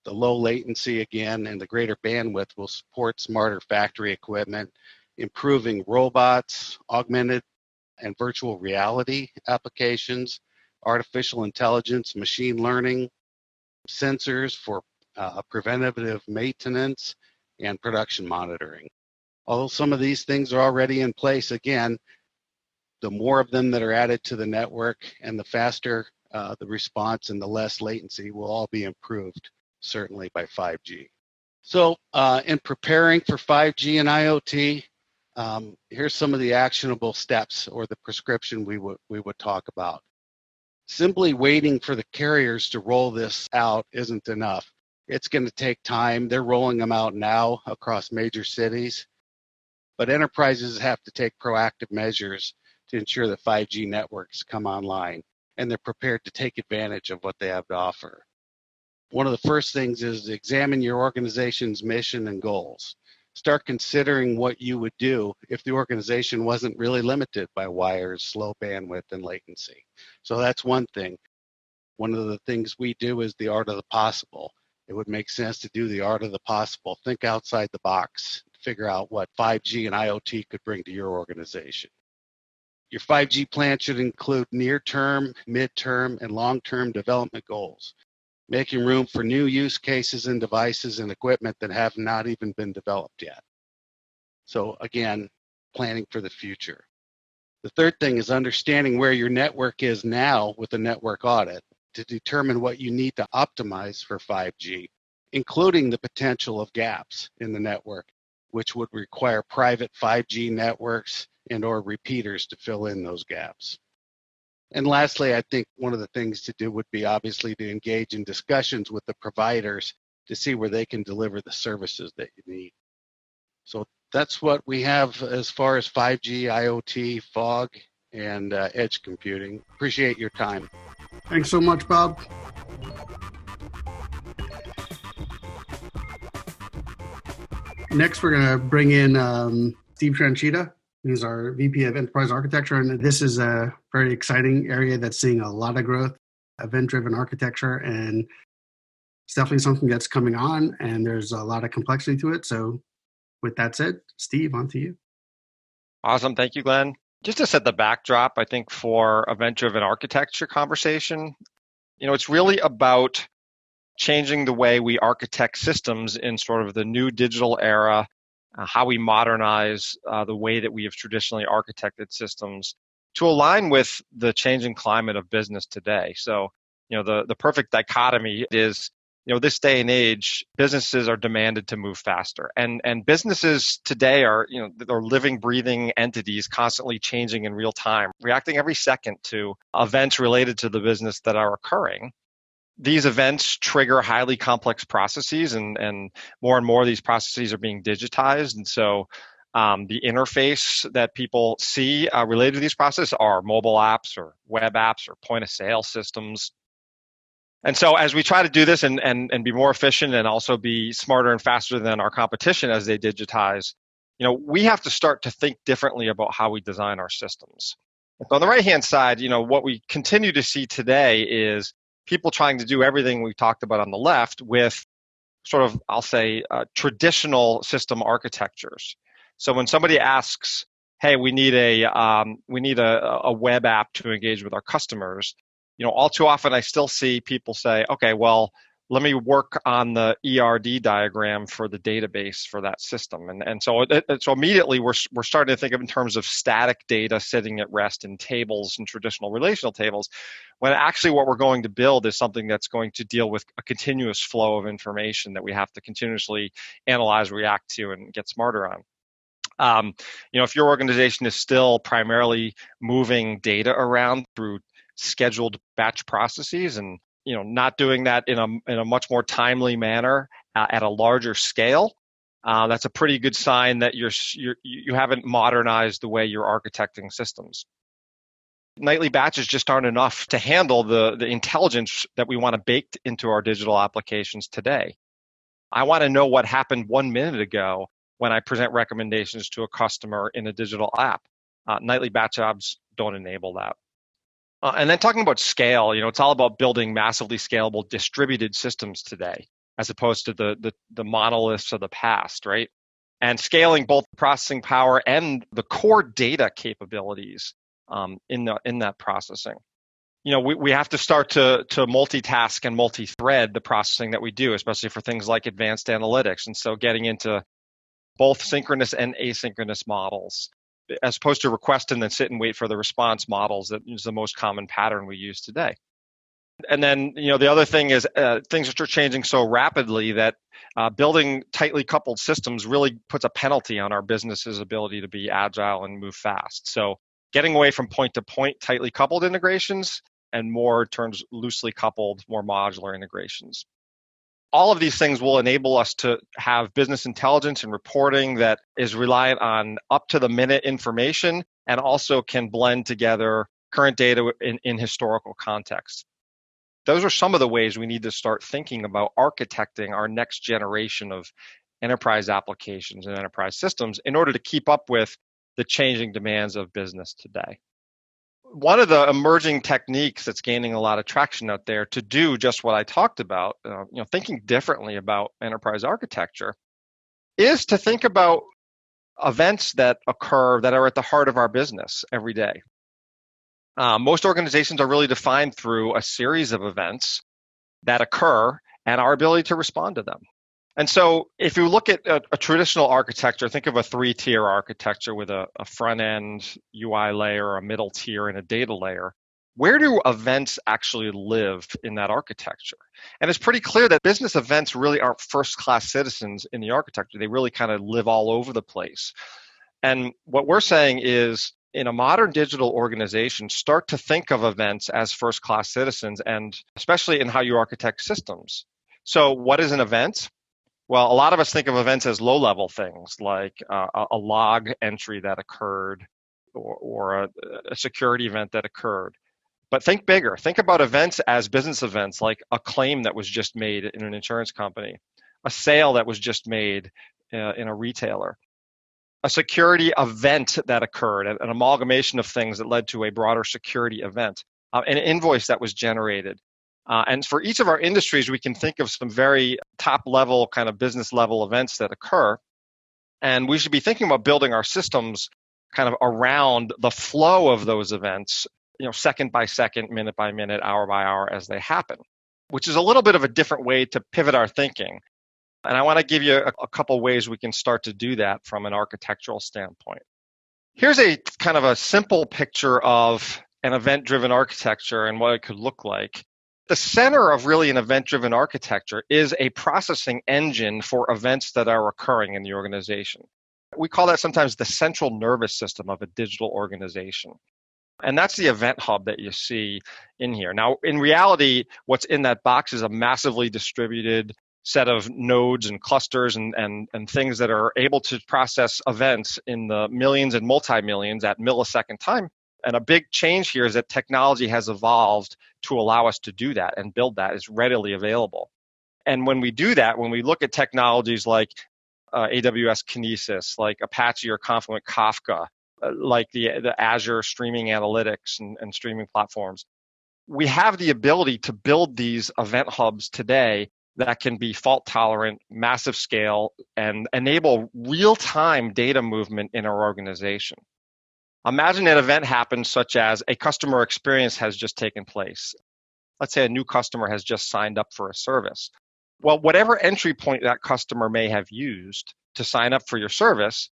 The low latency, again, and the greater bandwidth will support smarter factory equipment, improving robots, augmented and virtual reality applications, artificial intelligence, machine learning, sensors for preventative maintenance, and production monitoring. Although some of these things are already in place, again, the more of them that are added to the network and the faster the response and the less latency will all be improved, certainly by 5G. So in preparing for 5G and IoT, here's some of the actionable steps or the prescription we would talk about. Simply waiting for the carriers to roll this out isn't enough. It's going to take time. They're rolling them out now across major cities. But enterprises have to take proactive measures to ensure that 5G networks come online and they're prepared to take advantage of what they have to offer. One of the first things is examine your organization's mission and goals. Start considering what you would do if the organization wasn't really limited by wires, slow bandwidth, and latency. So that's one thing. One of the things we do is the art of the possible. It would make sense to do the art of the possible. Think outside the box. Figure out what 5G and IoT could bring to your organization. Your 5G plan should include near-term, mid-term, and long-term development goals, making room for new use cases and devices and equipment that have not even been developed yet. So again, planning for the future. The third thing is understanding where your network is now with a network audit to determine what you need to optimize for 5G, including the potential of gaps in the network, which would require private 5G networks and or repeaters to fill in those gaps. And lastly, I think one of the things to do would be obviously to engage in discussions with the providers to see where they can deliver the services that you need. So that's what we have as far as 5G, IoT, fog, and edge computing. Appreciate your time. Thanks so much, Bob. Next, we're going to bring in Steve Tranchida, who's our VP of Enterprise Architecture. And this is a very exciting area that's seeing a lot of growth, event-driven architecture, and it's definitely something that's coming on, and there's a lot of complexity to it. So with that said, Steve, on to you. Awesome. Thank you, Glenn. Just to set the backdrop, I think for event-driven architecture conversation, it's really about changing the way we architect systems in sort of the new digital era, how we modernize the way that we have traditionally architected systems to align with the changing climate of business today. So, the perfect dichotomy is, this day and age, businesses are demanded to move faster. And businesses today are, they're living, breathing entities constantly changing in real time, reacting every second to events related to the business that are occurring. These events trigger highly complex processes, and more of these processes are being digitized. And so the interface that people see related to these processes are mobile apps or web apps or point of sale systems. And so as we try to do this and be more efficient and also be smarter and faster than our competition as they digitize, we have to start to think differently about how we design our systems. On the right-hand side, what we continue to see today is people trying to do everything we talked about on the left with sort of, I'll say, traditional system architectures. So when somebody asks, "Hey, we need a web app to engage with our customers," all too often I still see people say, "Okay, well, let me work on the ERD diagram for the database for that system." And so immediately we're starting to think of in terms of static data sitting at rest in tables and traditional relational tables, when actually what we're going to build is something that's going to deal with a continuous flow of information that we have to continuously analyze, react to, and get smarter on. If your organization is still primarily moving data around through scheduled batch processes and not doing that in a much more timely manner at a larger scale, that's a pretty good sign that you haven't modernized the way you're architecting systems. Nightly batches just aren't enough to handle the intelligence that we want to bake into our digital applications today. I want to know what happened 1 minute ago when I present recommendations to a customer in a digital app. Nightly batch jobs don't enable that. And then talking about scale, it's all about building massively scalable distributed systems today, as opposed to the monoliths of the past, right? And scaling both processing power and the core data capabilities in that processing. We have to start to multitask and multi-thread the processing that we do, especially for things like advanced analytics. And so getting into both synchronous and asynchronous models, as opposed to request and then sit and wait for the response models. That is the most common pattern we use today. And then, the other thing is things are changing so rapidly that building tightly coupled systems really puts a penalty on our business's ability to be agile and move fast. So getting away from point-to-point tightly coupled integrations and more turns loosely coupled, more modular integrations. All of these things will enable us to have business intelligence and reporting that is reliant on up-to-the-minute information and also can blend together current data in historical context. Those are some of the ways we need to start thinking about architecting our next generation of enterprise applications and enterprise systems in order to keep up with the changing demands of business today. One of the emerging techniques that's gaining a lot of traction out there to do just what I talked about, thinking differently about enterprise architecture, is to think about events that occur that are at the heart of our business every day. Most organizations are really defined through a series of events that occur and our ability to respond to them. And so if you look at a traditional architecture, think of a 3-tier architecture with a front-end UI layer, a middle tier, and a data layer. Where do events actually live in that architecture? And it's pretty clear that business events really aren't first-class citizens in the architecture. They really kind of live all over the place. And what we're saying is, in a modern digital organization, start to think of events as first-class citizens, and especially in how you architect systems. So what is an event? Well, a lot of us think of events as low-level things like a log entry that occurred or a security event that occurred. But think bigger. Think about events as business events, like a claim that was just made in an insurance company, a sale that was just made in a retailer, a security event that occurred, an amalgamation of things that led to a broader security event, an invoice that was generated. And for each of our industries, we can think of some very top-level kind of business-level events that occur. And we should be thinking about building our systems kind of around the flow of those events, second by second, minute by minute, hour by hour as they happen, which is a little bit of a different way to pivot our thinking. And I want to give you a couple ways we can start to do that from an architectural standpoint. Here's a kind of a simple picture of an event-driven architecture and what it could look like. The center of really an event-driven architecture is a processing engine for events that are occurring in the organization. We call that sometimes the central nervous system of a digital organization. And that's the event hub that you see in here. Now, in reality, what's in that box is a massively distributed set of nodes and clusters and things that are able to process events in the millions and multi-millions at millisecond time. And a big change here is that technology has evolved to allow us to do that and build that. It's readily available. And when we do that, when we look at technologies like AWS Kinesis, like Apache or Confluent Kafka, like the Azure streaming analytics and streaming platforms, we have the ability to build these event hubs today that can be fault tolerant, massive scale, and enable real-time data movement in our organization. Imagine an event happens such as a customer experience has just taken place. Let's say a new customer has just signed up for a service. Well, whatever entry point that customer may have used to sign up for your service,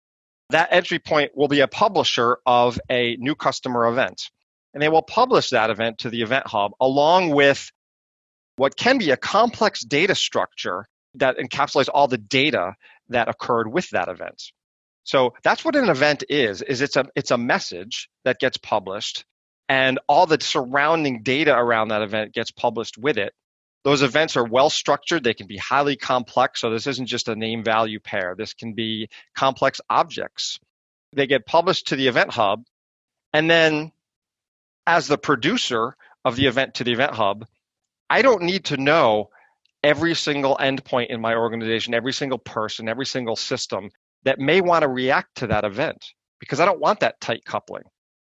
that entry point will be a publisher of a new customer event. And they will publish that event to the Event Hub along with what can be a complex data structure that encapsulates all the data that occurred with that event. So that's what an event is it's a message that gets published, and all the surrounding data around that event gets published with it. Those events are well structured. They can be highly complex. So this isn't just a name value pair. This can be complex objects. They get published to the Event Hub. And then as the producer of the event to the Event Hub, I don't need to know every single endpoint in my organization, every single person, every single system that may want to react to that event, because I don't want that tight coupling.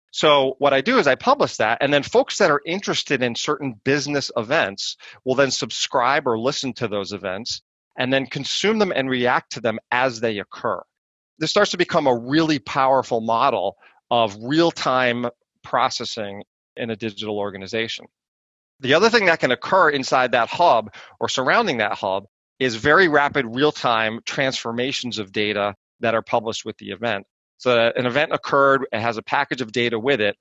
So what I do is I publish that, and then folks that are interested in certain business events will then subscribe or listen to those events and then consume them and react to them as they occur. This starts to become a really powerful model of real-time processing in a digital organization. The other thing that can occur inside that hub or surrounding that hub is very rapid real-time transformations of data that are published with the event. So that an event occurred, it has a package of data with it.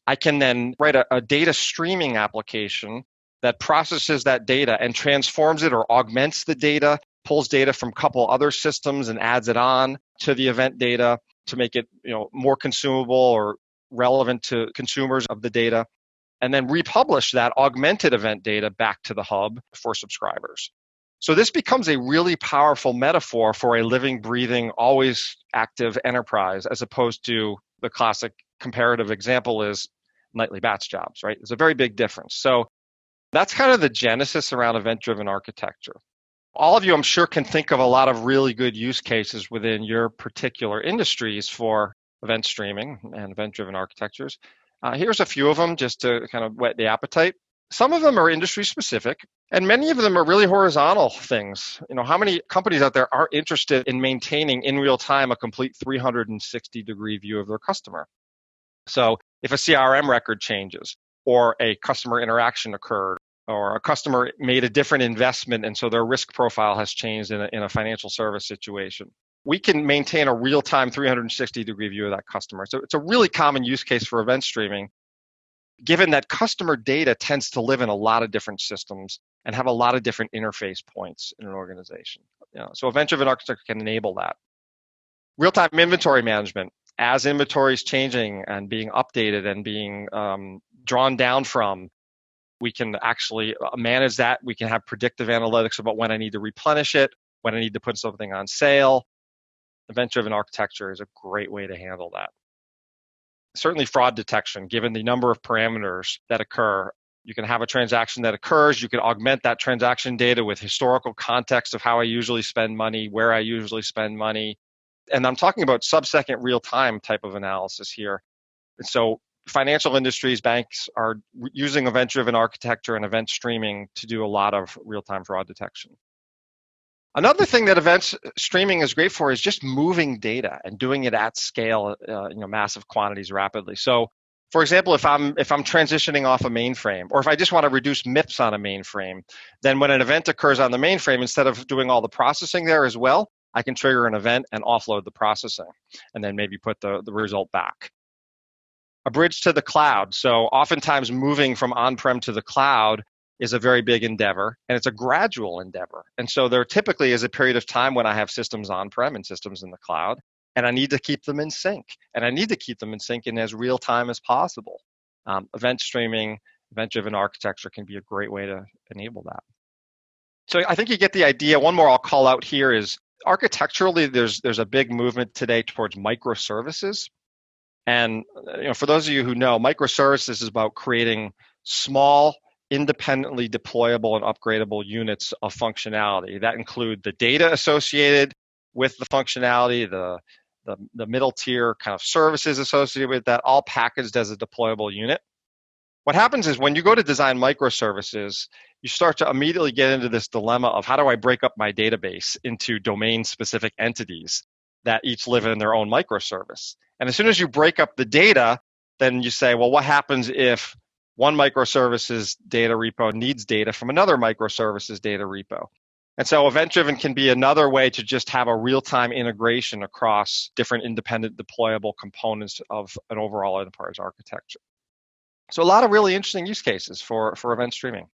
I can then write a data streaming application that processes that data and transforms it or augments the data, pulls data from a couple other systems and adds it on to the event data to make it more consumable or relevant to consumers of the data, and then republish that augmented event data back to the hub for subscribers. So this becomes a really powerful metaphor for a living, breathing, always active enterprise, as opposed to the classic comparative example is nightly batch jobs, right? There's a very big difference. So that's kind of the genesis around event-driven architecture. All of you, I'm sure, can think of a lot of really good use cases within your particular industries for event streaming and event-driven architectures. Here's a few of them just to kind of whet the appetite. Some of them are industry specific, and many of them are really horizontal things. How many companies out there are interested in maintaining in real time a complete 360-degree view of their customer? So if a CRM record changes, or a customer interaction occurred, or a customer made a different investment, and so their risk profile has changed in a financial service situation, we can maintain a real-time 360-degree view of that customer. So it's a really common use case for event streaming, given that customer data tends to live in a lot of different systems and have a lot of different interface points in an organization. So event-driven architecture can enable that. Real-time inventory management, as inventory is changing and being updated and being drawn down from, we can actually manage that. We can have predictive analytics about when I need to replenish it, when I need to put something on sale. Event-driven architecture is a great way to handle that. Certainly fraud detection, given the number of parameters that occur. You can have a transaction that occurs. You can augment that transaction data with historical context of how I usually spend money, where I usually spend money. And I'm talking about sub-second real-time type of analysis here. And so financial industries, banks are using event-driven architecture and event streaming to do a lot of real-time fraud detection. Another thing that events streaming is great for is just moving data and doing it at scale, massive quantities rapidly. So, for example, if I'm transitioning off a mainframe, or if I just want to reduce MIPS on a mainframe, then when an event occurs on the mainframe, instead of doing all the processing there as well, I can trigger an event and offload the processing, and then maybe put the result back. A bridge to the cloud. So oftentimes moving from on-prem to the cloud is a very big endeavor, and it's a gradual endeavor. And so there typically is a period of time when I have systems on-prem and systems in the cloud, and I need to keep them in sync. And I need to keep them in sync in as real time as possible. Event streaming, event-driven architecture can be a great way to enable that. So I think you get the idea. One more I'll call out here is architecturally, there's a big movement today towards microservices. And for those of you who know, microservices is about creating small, independently deployable and upgradable units of functionality that include the data associated with the functionality, the middle tier kind of services associated with that, all packaged as a deployable unit. What happens is when you go to design microservices, you start to immediately get into this dilemma of how do I break up my database into domain-specific entities that each live in their own microservice. And as soon as you break up the data, then you say, well, what happens if one microservices data repo needs data from another microservices data repo? And so event-driven can be another way to just have a real-time integration across different independent deployable components of an overall enterprise architecture. So a lot of really interesting use cases for event streaming.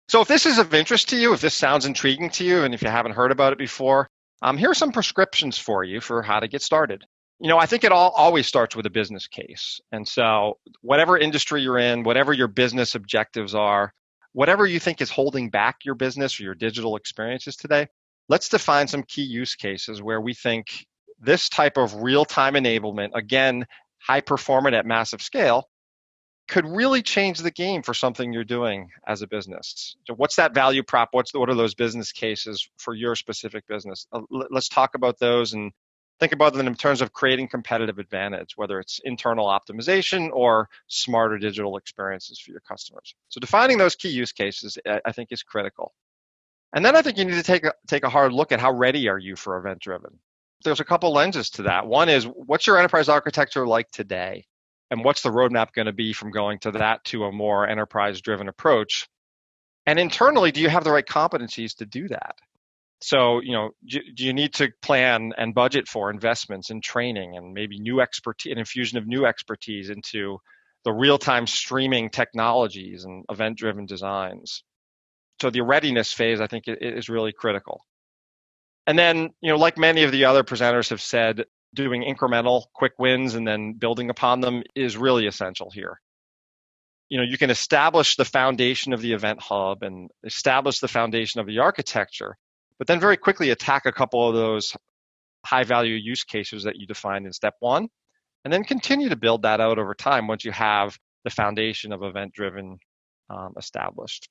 So if this is of interest to you, if this sounds intriguing to you, and if you haven't heard about it before, here are some prescriptions for you for how to get started. I think it always starts with a business case. And so whatever industry you're in, whatever your business objectives are, whatever you think is holding back your business or your digital experiences today, let's define some key use cases where we think this type of real-time enablement, again, high performant at massive scale, could really change the game for something you're doing as a business. So what's that value prop? What are those business cases for your specific business? Let's talk about those and think about them in terms of creating competitive advantage, whether it's internal optimization or smarter digital experiences for your customers. So defining those key use cases, I think, is critical. And then I think you need to take a hard look at how ready are you for event-driven. There's a couple lenses to that. One is, what's your enterprise architecture like today? And what's the roadmap going to be from going to that to a more enterprise-driven approach? And internally, do you have the right competencies to do that? So, do you need to plan and budget for investments in training and maybe new expertise, an infusion of new expertise into the real-time streaming technologies and event-driven designs? So the readiness phase, I think, is really critical. And then, like many of the other presenters have said, doing incremental quick wins and then building upon them is really essential here. You can establish the foundation of the event hub and establish the foundation of the architecture, but then very quickly attack a couple of those high value use cases that you defined in step one, and then continue to build that out over time once you have the foundation of event driven established.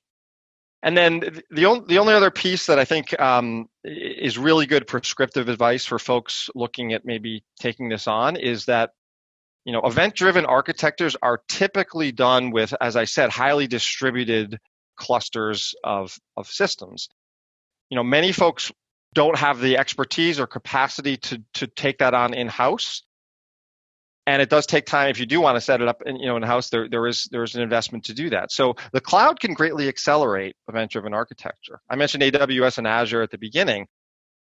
And then the only other piece that I think is really good prescriptive advice for folks looking at maybe taking this on is that, event-driven architectures are typically done with, as I said, highly distributed clusters of systems. Many folks don't have the expertise or capacity to take that on in-house. And it does take time if you do want to set it up in-house. There is an investment to do that. So the cloud can greatly accelerate event-driven architecture. I mentioned AWS and Azure at the beginning.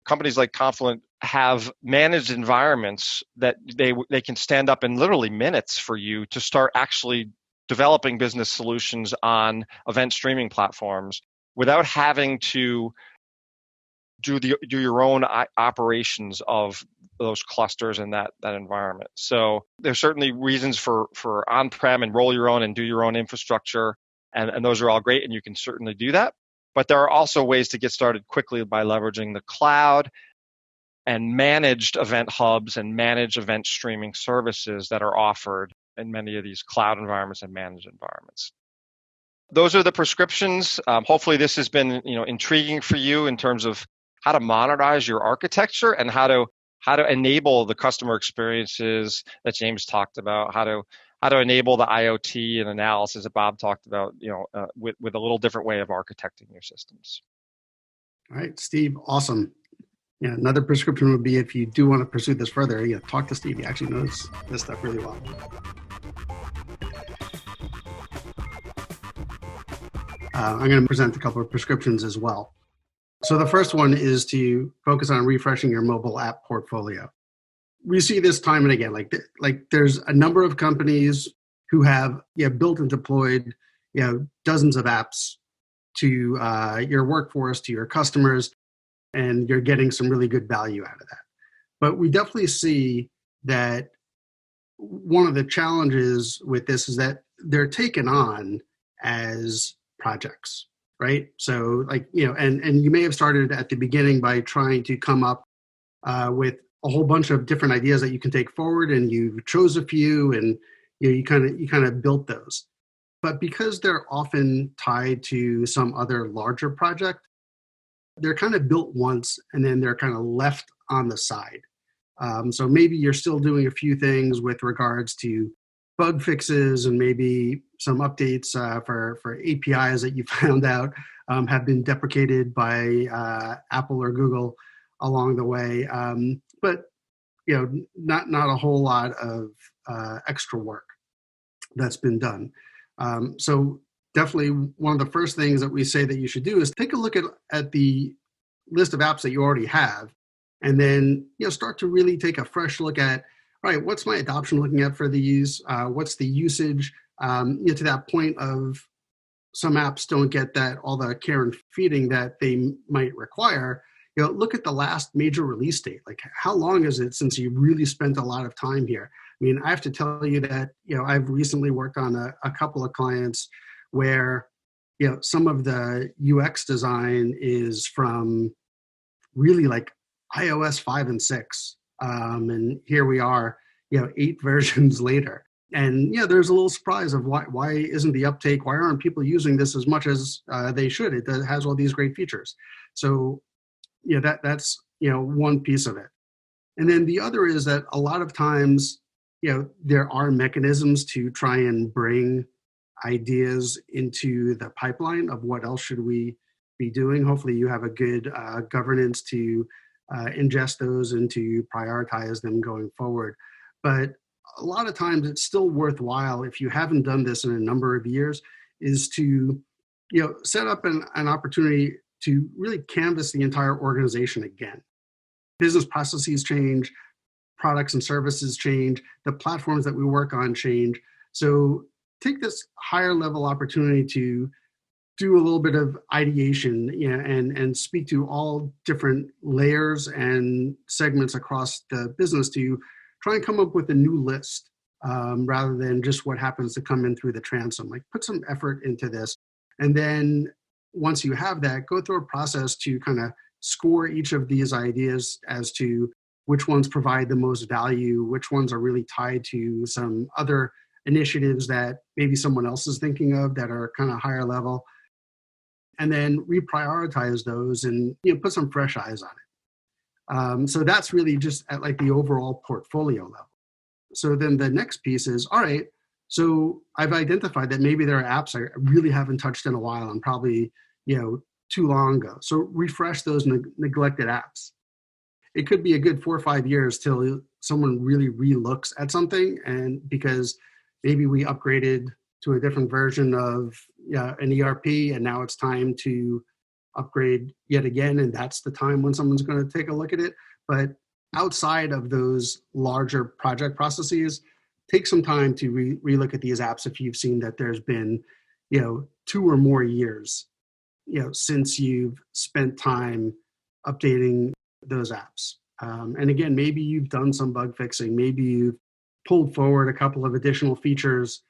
Companies like Confluent have managed environments that they can stand up in literally minutes for you to start actually developing business solutions on event streaming platforms without having to do your own operations of those clusters and that environment. So there's certainly reasons for on-prem and roll your own and do your own infrastructure, and those are all great, and you can certainly do that. But there are also ways to get started quickly by leveraging the cloud and managed event hubs and managed event streaming services that are offered in many of these cloud environments and managed environments. Those are the prescriptions. Hopefully this has been intriguing for you in terms of how to modernize your architecture and how to enable the customer experiences that James talked about, how to enable the IoT and analysis that Bob talked about, with a little different way of architecting your systems. All right, Steve, awesome. Yeah, another prescription would be if you do want to pursue this further, talk to Steve. He actually knows this stuff really well. I'm going to present a couple of prescriptions as well. So the first one is to focus on refreshing your mobile app portfolio. We see this time and again, like there's a number of companies who have built and deployed dozens of apps to your workforce, to your customers, and you're getting some really good value out of that. But we definitely see that one of the challenges with this is that they're taken on as projects, right? So and you may have started at the beginning by trying to come up with a whole bunch of different ideas that you can take forward, and you chose a few, and you kind of built those. But because they're often tied to some other larger project, they're kind of built once and then they're kind of left on the side. So maybe you're still doing a few things with regards to bug fixes and maybe some updates for APIs that you found out have been deprecated by Apple or Google along the way. But not a whole lot of extra work that's been done. So definitely one of the first things that we say that you should do is take a look at the list of apps that you already have, and then start to really take a fresh look at, all right, what's my adoption looking at for these? What's the usage? To that point of some apps don't get all the care and feeding that they might require. Look at the last major release date. Like, how long is it since you really spent a lot of time here? I mean, I have to tell you that, I've recently worked on a couple of clients where, some of the UX design is from really like iOS 5 and 6. And here we are, 8 versions later. And there's a little surprise of why isn't the uptake, why aren't people using this as much as they should? It has all these great features. So, that's, one piece of it. And then the other is that a lot of times, there are mechanisms to try and bring ideas into the pipeline of what else should we be doing. Hopefully you have a good governance to ingest those and to prioritize them going forward. But a lot of times it's still worthwhile, if you haven't done this in a number of years, is to set up an opportunity to really canvas the entire organization again. Business processes change, products and services change, the platforms that we work on change. So take this higher level opportunity to do a little bit of ideation, and speak to all different layers and segments across the business to try and come up with a new list, rather than just what happens to come in through the transom. Like, put some effort into this. And then once you have that, go through a process to kind of score each of these ideas as to which ones provide the most value, which ones are really tied to some other initiatives that maybe someone else is thinking of that are kind of higher level, and then reprioritize those and put some fresh eyes on it. So that's really just at like the overall portfolio level. So then the next piece is, all right, so I've identified that maybe there are apps I really haven't touched in a while and probably too long ago. So refresh those neglected apps. It could be a good 4 or 5 years till someone really re-looks at something, and because maybe we upgraded to a different version of an ERP, and now it's time to upgrade yet again, and that's the time when someone's going to take a look at it. But outside of those larger project processes, take some time to re-look at these apps if you've seen that there's been 2 or more years since you've spent time updating those apps. And again, maybe you've done some bug fixing, maybe you've pulled forward a couple of additional features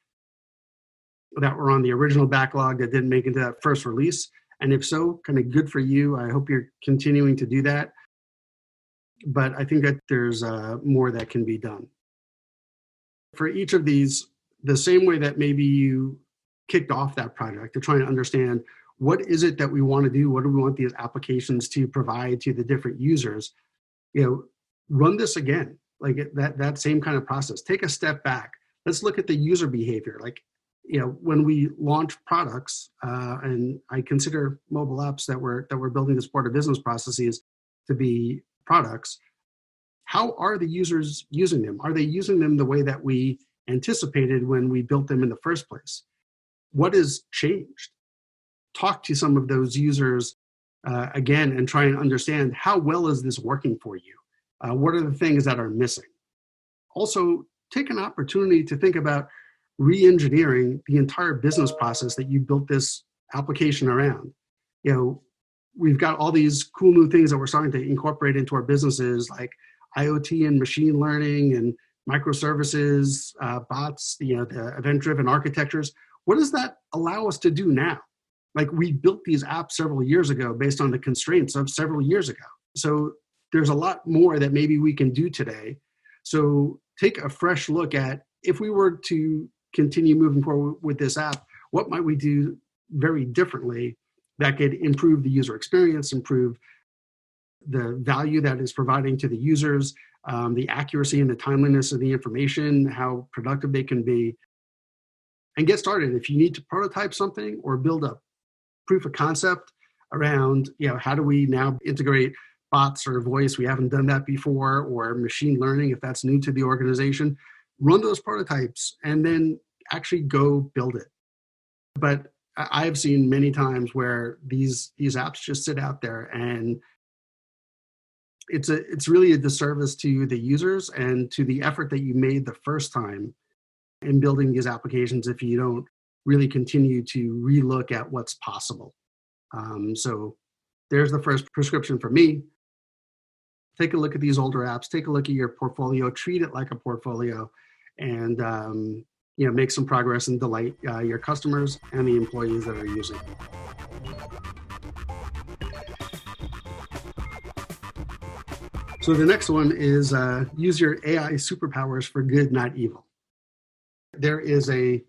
that were on the original backlog that didn't make it to that first release. And if so, kind of good for you. I hope you're continuing to do that. But I think that there's more that can be done. For each of these, the same way that maybe you kicked off that project to try and understand what is it that we want to do, what do we want these applications to provide to the different users, run this again, like that same kind of process. Take a step back. Let's look at the user behavior. Like, when we launch products, and I consider mobile apps that we're building to support our business processes to be products, how are the users using them? Are they using them the way that we anticipated when we built them in the first place? What has changed? Talk to some of those users again and try and understand how well is this working for you? What are the things that are missing? Also, take an opportunity to think about re-engineering the entire business process that you built this application around. We've got all these cool new things that we're starting to incorporate into our businesses, like IoT and machine learning and microservices, bots, the event-driven architectures. What does that allow us to do now? Like, we built these apps several years ago based on the constraints of several years ago. So there's a lot more that maybe we can do today. So take a fresh look at, if we were to continue moving forward with this app, what might we do very differently that could improve the user experience, improve the value that it's providing to the users, the accuracy and the timeliness of the information, how productive they can be, and get started. If you need to prototype something or build a proof of concept around, how do we now integrate bots or voice, we haven't done that before, or machine learning, if that's new to the organization, run those prototypes and then actually go build it. But I've seen many times where these apps just sit out there, and it's really a disservice to the users and to the effort that you made the first time in building these applications if you don't really continue to relook at what's possible. So there's the first prescription for me. Take a look at these older apps, take a look at your portfolio, treat it like a portfolio, and make some progress and delight your customers and the employees that are using it. So the next one is use your AI superpowers for good, not evil. There is a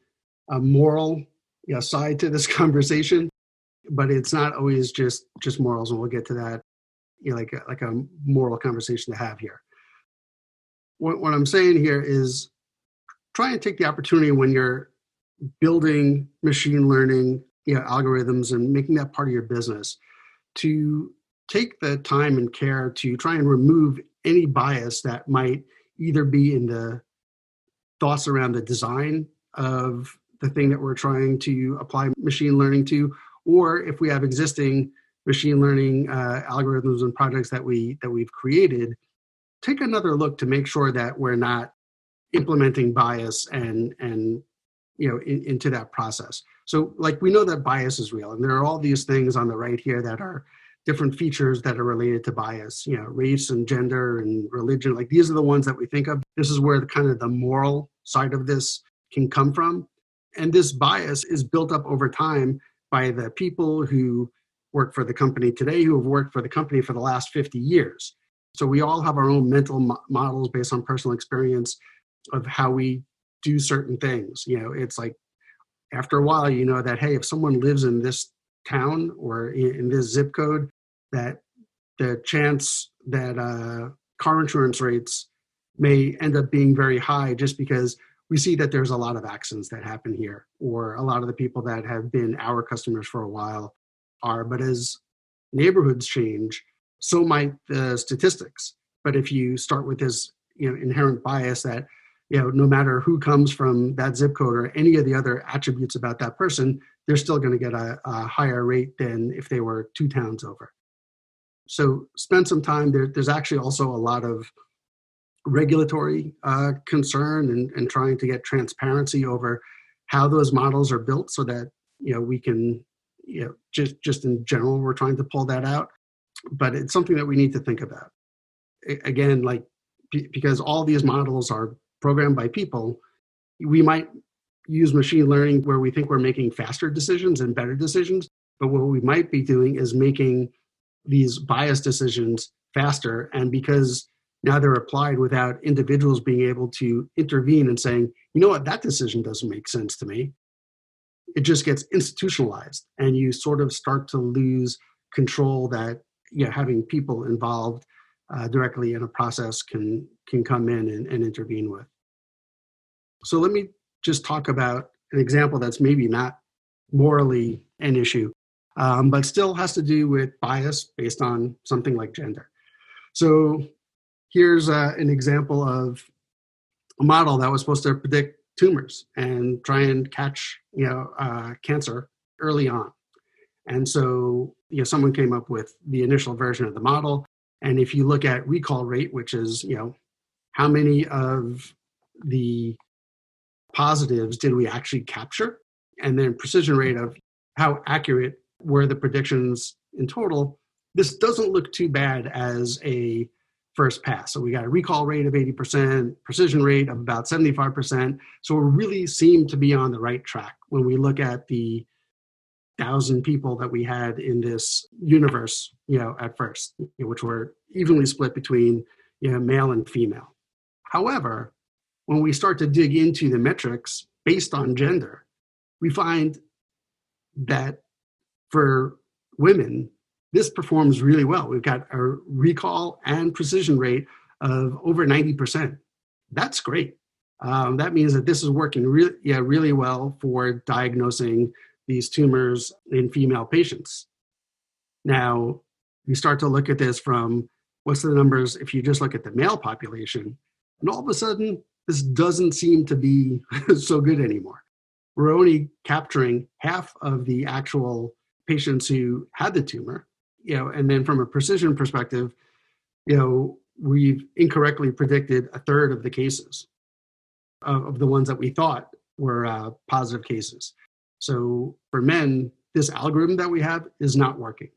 moral side to this conversation, but it's not always just morals, and we'll get to that, like a moral conversation to have here. What I'm saying here is try and take the opportunity when you're building machine learning algorithms and making that part of your business to take the time and care to try and remove any bias that might either be in the thoughts around the design of the thing that we're trying to apply machine learning to, or if we have existing machine learning algorithms and projects that we've created, take another look to make sure that we're not implementing bias and into that process. So, like, we know that bias is real, and there are all these things on the right here that are different features that are related to bias, race and gender and religion. Like, these are the ones that we think of. This is where the moral side of this can come from. And this bias is built up over time by the people who work for the company today, who have worked for the company for the last 50 years. So we all have our own mental models based on personal experience of how we do certain things. It's like, after a while, that, hey, if someone lives in this town or in this zip code, that the chance that car insurance rates may end up being very high just because we see that there's a lot of accidents that happen here, or a lot of the people that have been our customers for a while are. But as neighborhoods change, so might the statistics. But if you start with this inherent bias that no matter who comes from that zip code or any of the other attributes about that person, they're still going to get a higher rate than if they were 2 towns over. So spend some time there. There's actually also a lot of regulatory concern and trying to get transparency over how those models are built, so that we can just in general, we're trying to pull that out. But it's something that we need to think about. Again, because all these models are programmed by people, we might use machine learning where we think we're making faster decisions and better decisions, but what we might be doing is making these biased decisions faster. And because now they're applied without individuals being able to intervene and saying, that decision doesn't make sense to me, it just gets institutionalized, and you sort of start to lose control that having people involved directly in a process can come in and intervene with. So let me just talk about an example that's maybe not morally an issue, but still has to do with bias based on something like gender. So here's an example of a model that was supposed to predict tumors and try and catch cancer early on. And so someone came up with the initial version of the model. And if you look at recall rate, which is how many of the positives did we actually capture, and then precision rate of how accurate were the predictions in total, this doesn't look too bad as a first pass. So we got a recall rate of 80%, precision rate of about 75%. So we really seem to be on the right track when we look at the 1,000 people that we had in this universe, at first, which were evenly split between male and female. However, when we start to dig into the metrics based on gender, we find that for women, this performs really well. We've got a recall and precision rate of over 90%. That's great. That means that this is working really well for diagnosing these tumors in female patients. Now, you start to look at this from what's the numbers if you just look at the male population, and all of a sudden, this doesn't seem to be so good anymore. We're only capturing half of the actual patients who had the tumor, and then from a precision perspective, we've incorrectly predicted a third of the cases of the ones that we thought were positive cases. So for men, this algorithm that we have is not working.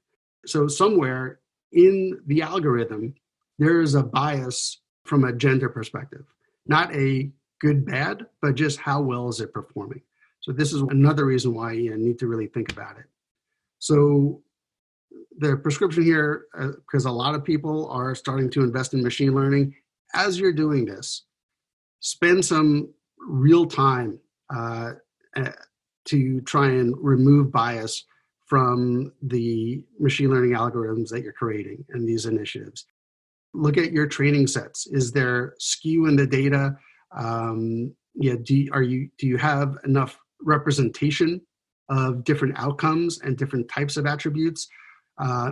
So somewhere in the algorithm, there is a bias from a gender perspective. Not a good, bad, but just how well is it performing? So this is another reason why you need to really think about it. So the prescription here, because a lot of people are starting to invest in machine learning, as you're doing this, spend some real time to try and remove bias from the machine learning algorithms that you're creating and these initiatives. Look at your training sets. Is there skew in the data? Do you have enough representation of different outcomes and different types of attributes?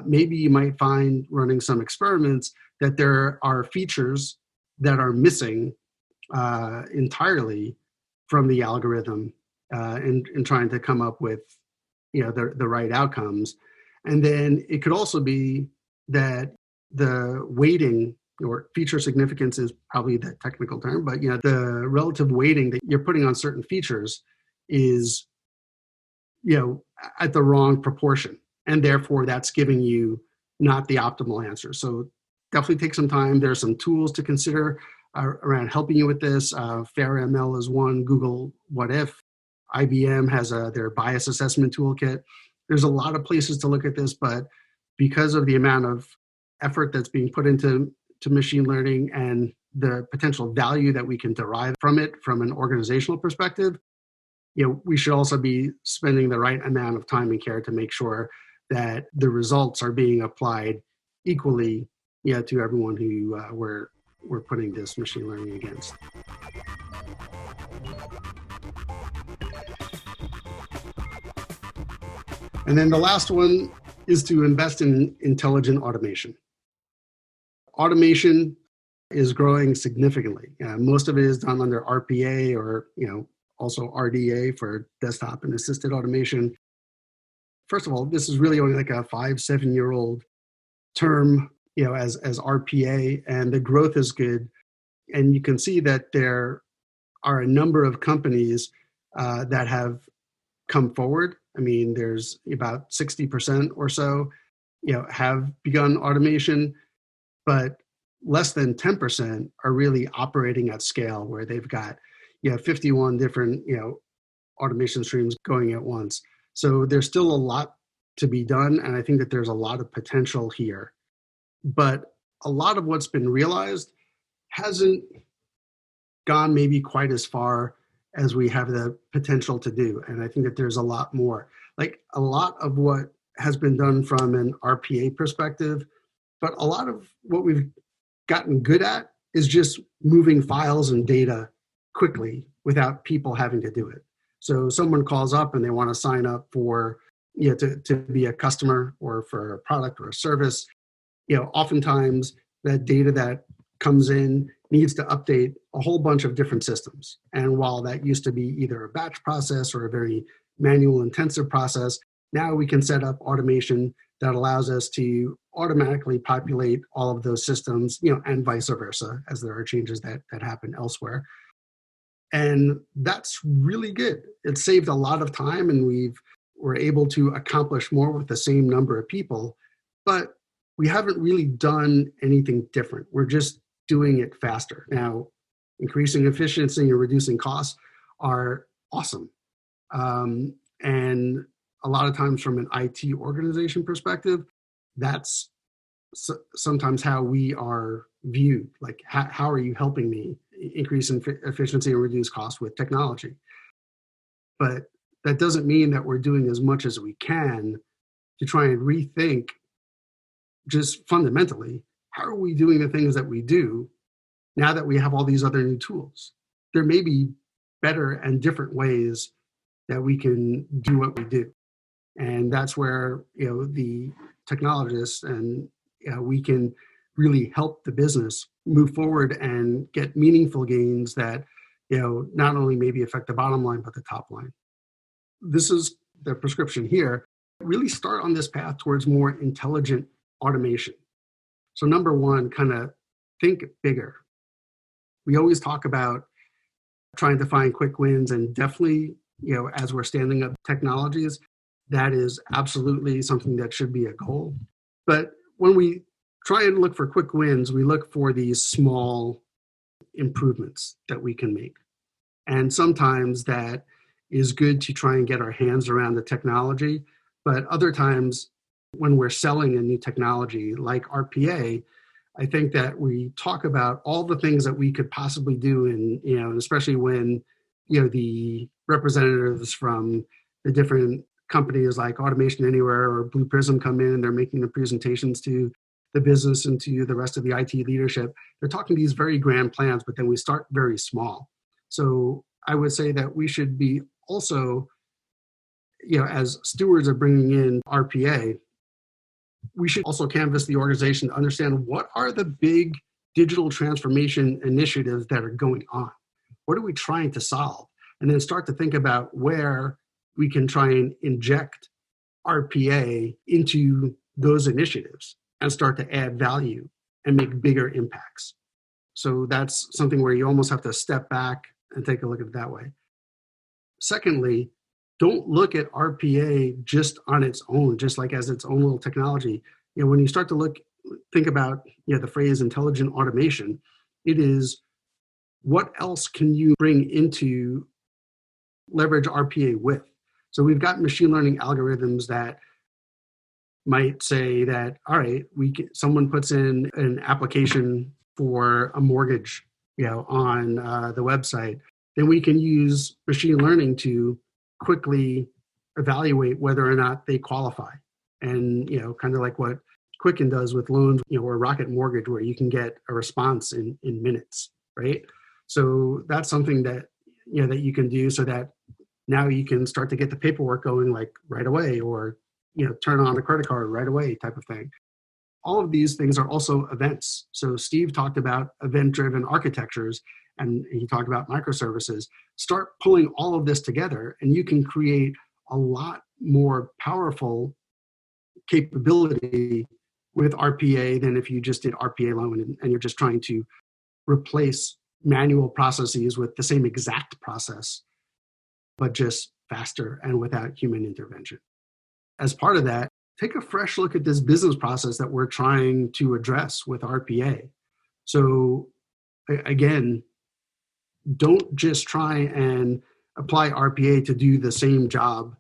Maybe you might find running some experiments that there are features that are missing entirely from the algorithm in trying to come up with the right outcomes. And then it could also be that the weighting or feature significance is probably the technical term, but the relative weighting that you're putting on certain features is at the wrong proportion, and therefore that's giving you not the optimal answer. So definitely take some time. There are some tools to consider around helping you with this. FairML is one. Google What If. IBM has their bias assessment toolkit. There's a lot of places to look at this, but because of the amount of effort that's being put into machine learning and the potential value that we can derive from it from an organizational perspective, we should also be spending the right amount of time and care to make sure that the results are being applied equally to everyone who we're putting this machine learning against. And then the last one is to invest in intelligent automation. Automation is growing significantly. Most of it is done under RPA or also RDA for desktop and assisted automation. First of all, this is really only like a 5-7-year-old term, as RPA, and the growth is good. And you can see that there are a number of companies that have come forward. I mean, there's about 60% or so, have begun automation, but less than 10% are really operating at scale where they've got 51 different automation streams going at once. So there's still a lot to be done, and I think that there's a lot of potential here. But a lot of what's been realized hasn't gone maybe quite as far as we have the potential to do. And I think that there's a lot more. Like a lot of what has been done from an RPA perspective, but a lot of what we've gotten good at is just moving files and data quickly without people having to do it. So someone calls up and they want to sign up for, to be a customer or for a product or a service. Oftentimes that data that comes in needs to update a whole bunch of different systems. And while that used to be either a batch process or a very manual intensive process, now we can set up automation that allows us to automatically populate all of those systems, and vice versa, as there are changes that happen elsewhere. And that's really good. It saved a lot of time, and we're able to accomplish more with the same number of people, but we haven't really done anything different. We're just doing it faster. Now, increasing efficiency and reducing costs are awesome. And a lot of times from an IT organization perspective, that's sometimes how we are viewed. Like, how are you helping me increase efficiency and reduce costs with technology? But that doesn't mean that we're doing as much as we can to try and rethink just fundamentally, how are we doing the things that we do now that we have all these other new tools? There may be better and different ways that we can do what we do. And that's where, the technologists and we can really help the business move forward and get meaningful gains that, not only maybe affect the bottom line, but the top line. This is the prescription here. Really start on this path towards more intelligent automation. So number one, kind of think bigger. We always talk about trying to find quick wins, and definitely, as we're standing up technologies, that is absolutely something that should be a goal. But when we try and look for quick wins, we look for these small improvements that we can make. And sometimes that is good to try and get our hands around the technology. But other times, when we're selling a new technology like RPA, I think that we talk about all the things that we could possibly do, and especially when the representatives from the different companies like Automation Anywhere or Blue Prism come in and they're making the presentations to the business and to the rest of the IT leadership. They're talking these very grand plans, but then we start very small. So I would say that we should be also, as stewards of bringing in RPA, we should also canvass the organization to understand what are the big digital transformation initiatives that are going on. What are we trying to solve? And then start to think about where we can try and inject RPA into those initiatives and start to add value and make bigger impacts. So that's something where you almost have to step back and take a look at it that way. Secondly, don't look at RPA just on its own, just like as its own little technology. When you start to think about the phrase intelligent automation, it is what else can you bring into leverage RPA with? So we've got machine learning algorithms that might say that, all right, someone puts in an application for a mortgage, on the website, then we can use machine learning to quickly evaluate whether or not they qualify. And, kind of like what Quicken does with loans, or Rocket Mortgage, where you can get a response in minutes, right? So that's something that, that you can do so that now you can start to get the paperwork going like right away, or, turn on the credit card right away type of thing. All of these things are also events. So Steve talked about event-driven architectures, and he talked about microservices. Start pulling all of this together, and you can create a lot more powerful capability with RPA than if you just did RPA alone and you're just trying to replace manual processes with the same exact process, but just faster and without human intervention. As part of that, take a fresh look at this business process that we're trying to address with RPA. So again, don't just try and apply RPA to do the same job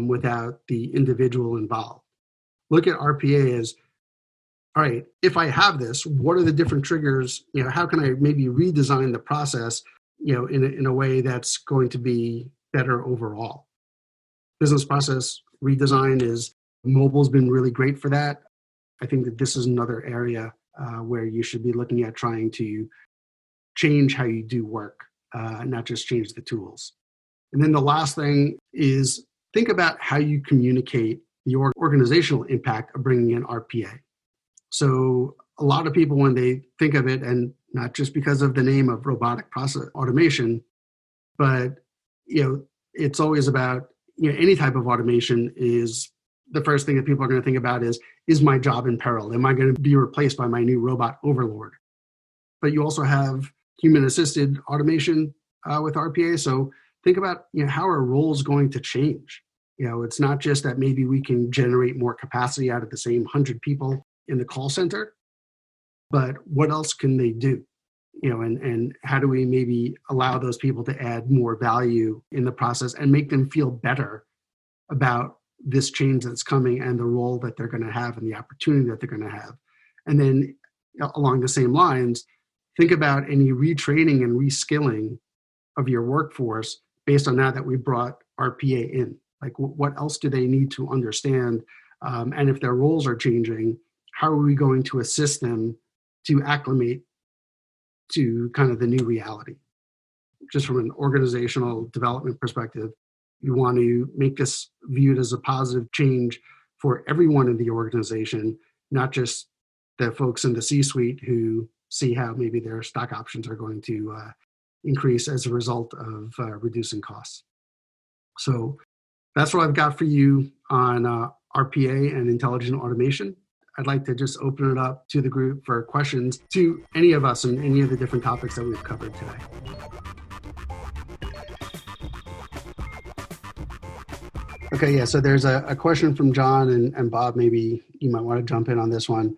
without the individual involved. Look at RPA as, all right, if I have this, what are the different triggers? How can I maybe redesign the process, in a way that's going to be better overall? Business process redesign mobile's been really great for that. I think that this is another area where you should be looking at trying to change how you do work, not just change the tools. And then the last thing is think about how you communicate your organizational impact of bringing in RPA. So a lot of people, when they think of it, and not just because of the name of robotic process automation, but it's always about any type of automation is the first thing that people are going to think about is my job in peril? Am I going to be replaced by my new robot overlord? But you also have human-assisted automation with RPA. So think about how are roles going to change? It's not just that maybe we can generate more capacity out of the same 100 people in the call center, but what else can they do? And how do we maybe allow those people to add more value in the process and make them feel better about this change that's coming and the role that they're going to have and the opportunity that they're going to have? And then along the same lines, think about any retraining and reskilling of your workforce based on that we brought RPA in. Like, what else do they need to understand? And if their roles are changing, how are we going to assist them to acclimate to kind of the new reality? Just from an organizational development perspective, you want to make this viewed as a positive change for everyone in the organization, not just the folks in the C-suite who see how maybe their stock options are going to increase as a result of reducing costs. So that's what I've got for you on RPA and intelligent automation. I'd like to just open it up to the group for questions to any of us and any of the different topics that we've covered today. Okay, yeah, so there's a question from John and Bob. Maybe you might want to jump in on this one.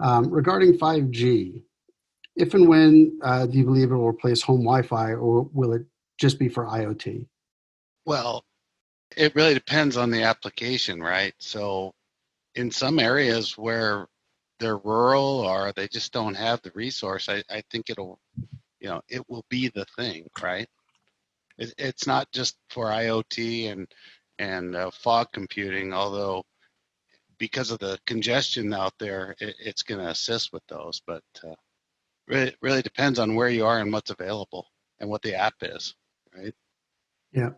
Regarding 5G, if and when do you believe it will replace home Wi-Fi, or will it just be for IoT? Well, it really depends on the application, right? So in some areas where they're rural or they just don't have the resource, I think it will be the thing, right? It's not just for IoT and fog computing, although because of the congestion out there, it's going to assist with those. But really depends on where you are and what's available and what the app is, right? Yeah.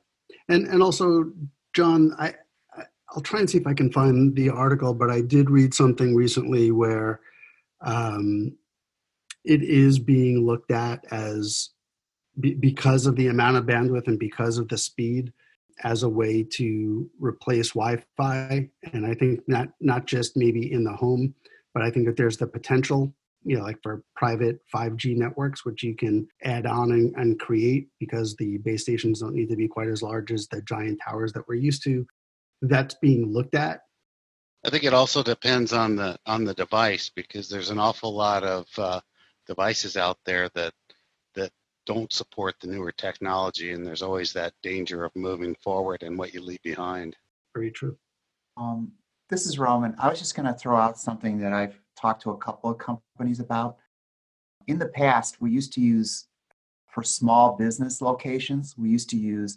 And also, John, I'll try and see if I can find the article, but I did read something recently where it is being looked at as, because of the amount of bandwidth and because of the speed, as a way to replace Wi-Fi. And I think not just maybe in the home, but I think that there's the potential, like for private 5G networks, which you can add on and create because the base stations don't need to be quite as large as the giant towers that we're used to. That's being looked at. I think it also depends on the device, because there's an awful lot of devices out there that don't support the newer technology, and there's always that danger of moving forward and what you leave behind. Very true. This is Roman. I was just going to throw out something that I've talked to a couple of companies about. In the past, we used to use, for small business locations, we used to use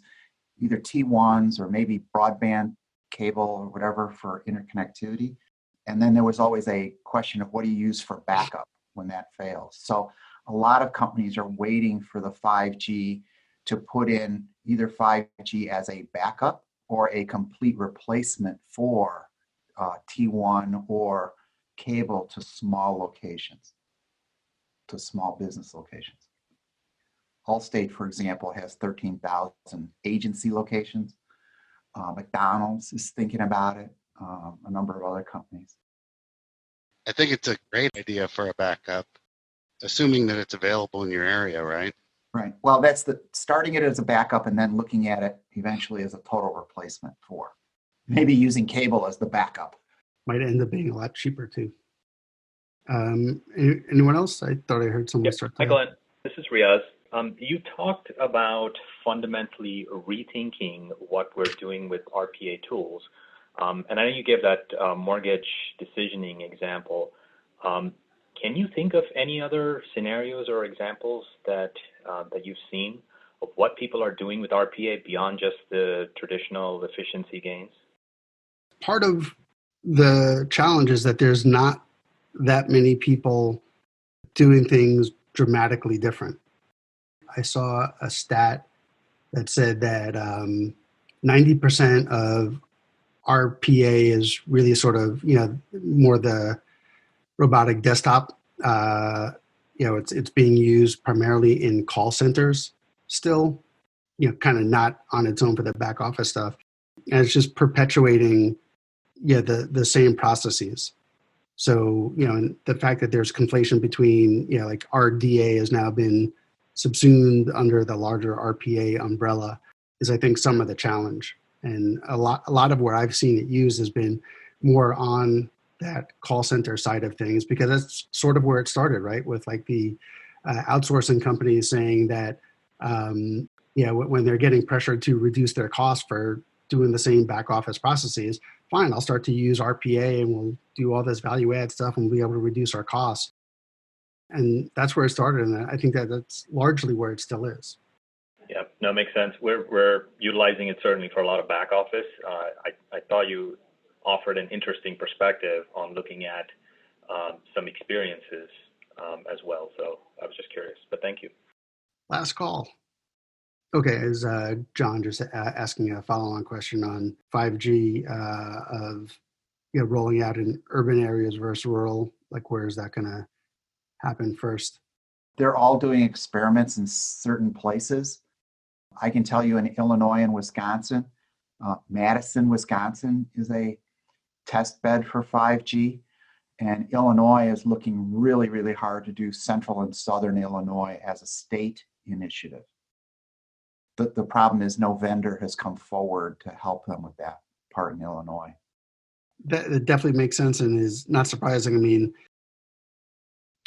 either T1s or maybe broadband cable or whatever for interconnectivity. And then there was always a question of what do you use for backup when that fails. So a lot of companies are waiting for the 5G to put in either 5G as a backup or a complete replacement for T1 or cable to small locations, to small business locations. Allstate, for example, has 13,000 agency locations. McDonald's is thinking about it, a number of other companies. I think it's a great idea for a backup, assuming that it's available in your area, right? Right. Well, that's starting it as a backup and then looking at it eventually as a total replacement for maybe using cable as the backup. Might end up being a lot cheaper too. Anyone else? I thought I heard someone start. Hi, Glenn. This is Riaz. You talked about fundamentally rethinking what we're doing with RPA tools. And I know you gave that mortgage decisioning example. Can you think of any other scenarios or examples that you've seen of what people are doing with RPA beyond just the traditional efficiency gains? Part of the challenge is that there's not that many people doing things dramatically different. I saw a stat that said that 90% of RPA is really sort of, more the robotic desktop. It's being used primarily in call centers still, kind of not on its own for the back office stuff. And it's just perpetuating, the same processes. So, and the fact that there's conflation between, like RDA has now been subsumed under the larger RPA umbrella is, I think, some of the challenge. And a lot of where I've seen it used has been more on that call center side of things, because that's sort of where it started, right? With like the outsourcing companies saying that, when they're getting pressured to reduce their costs for doing the same back office processes, fine, I'll start to use RPA and we'll do all this value add stuff and we'll be able to reduce our costs. And that's where it started. And I think that that's largely where it still is. Yeah, no, makes sense. We're utilizing it certainly for a lot of back office. I thought you offered an interesting perspective on looking at some experiences as well. So I was just curious, but thank you. Last call. Okay, is John just asking a follow-on question on 5G of rolling out in urban areas versus rural? Like, where is that going to happen first? They're all doing experiments in certain places. I can tell you in Illinois and Wisconsin, Madison, Wisconsin is a test bed for 5G. And Illinois is looking really, really hard to do central and southern Illinois as a state initiative. The problem is no vendor has come forward to help them with that part in Illinois. That definitely makes sense and is not surprising. I mean,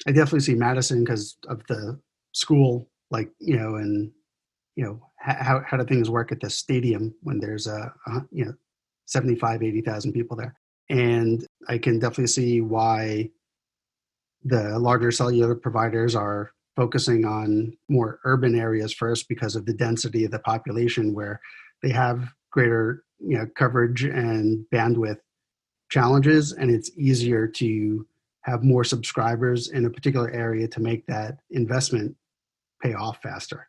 I definitely see Madison because of the school, like, and, how do things work at the stadium when there's 75, 80,000 people there. And I can definitely see why the larger cellular providers are focusing on more urban areas first because of the density of the population, where they have greater coverage and bandwidth challenges, and it's easier to have more subscribers in a particular area to make that investment pay off faster.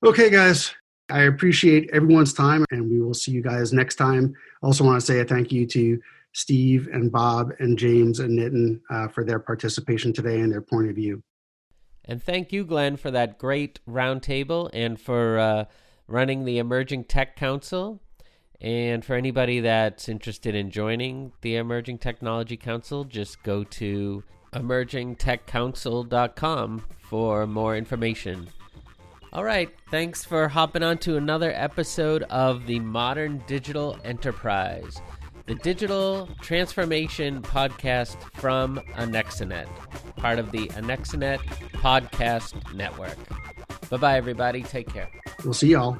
Okay, guys, I appreciate everyone's time, and we will see you guys next time. I also want to say a thank you to Steve and Bob and James and Nitin for their participation today and their point of view. And thank you, Glenn, for that great roundtable and for running the Emerging Tech Council. And for anybody that's interested in joining the Emerging Technology Council, just go to emergingtechcouncil.com for more information. All right, thanks for hopping on to another episode of the Modern Digital Enterprise, the digital transformation podcast from Anexinet, part of the Anexinet Podcast Network. Bye-bye, everybody. Take care. We'll see y'all.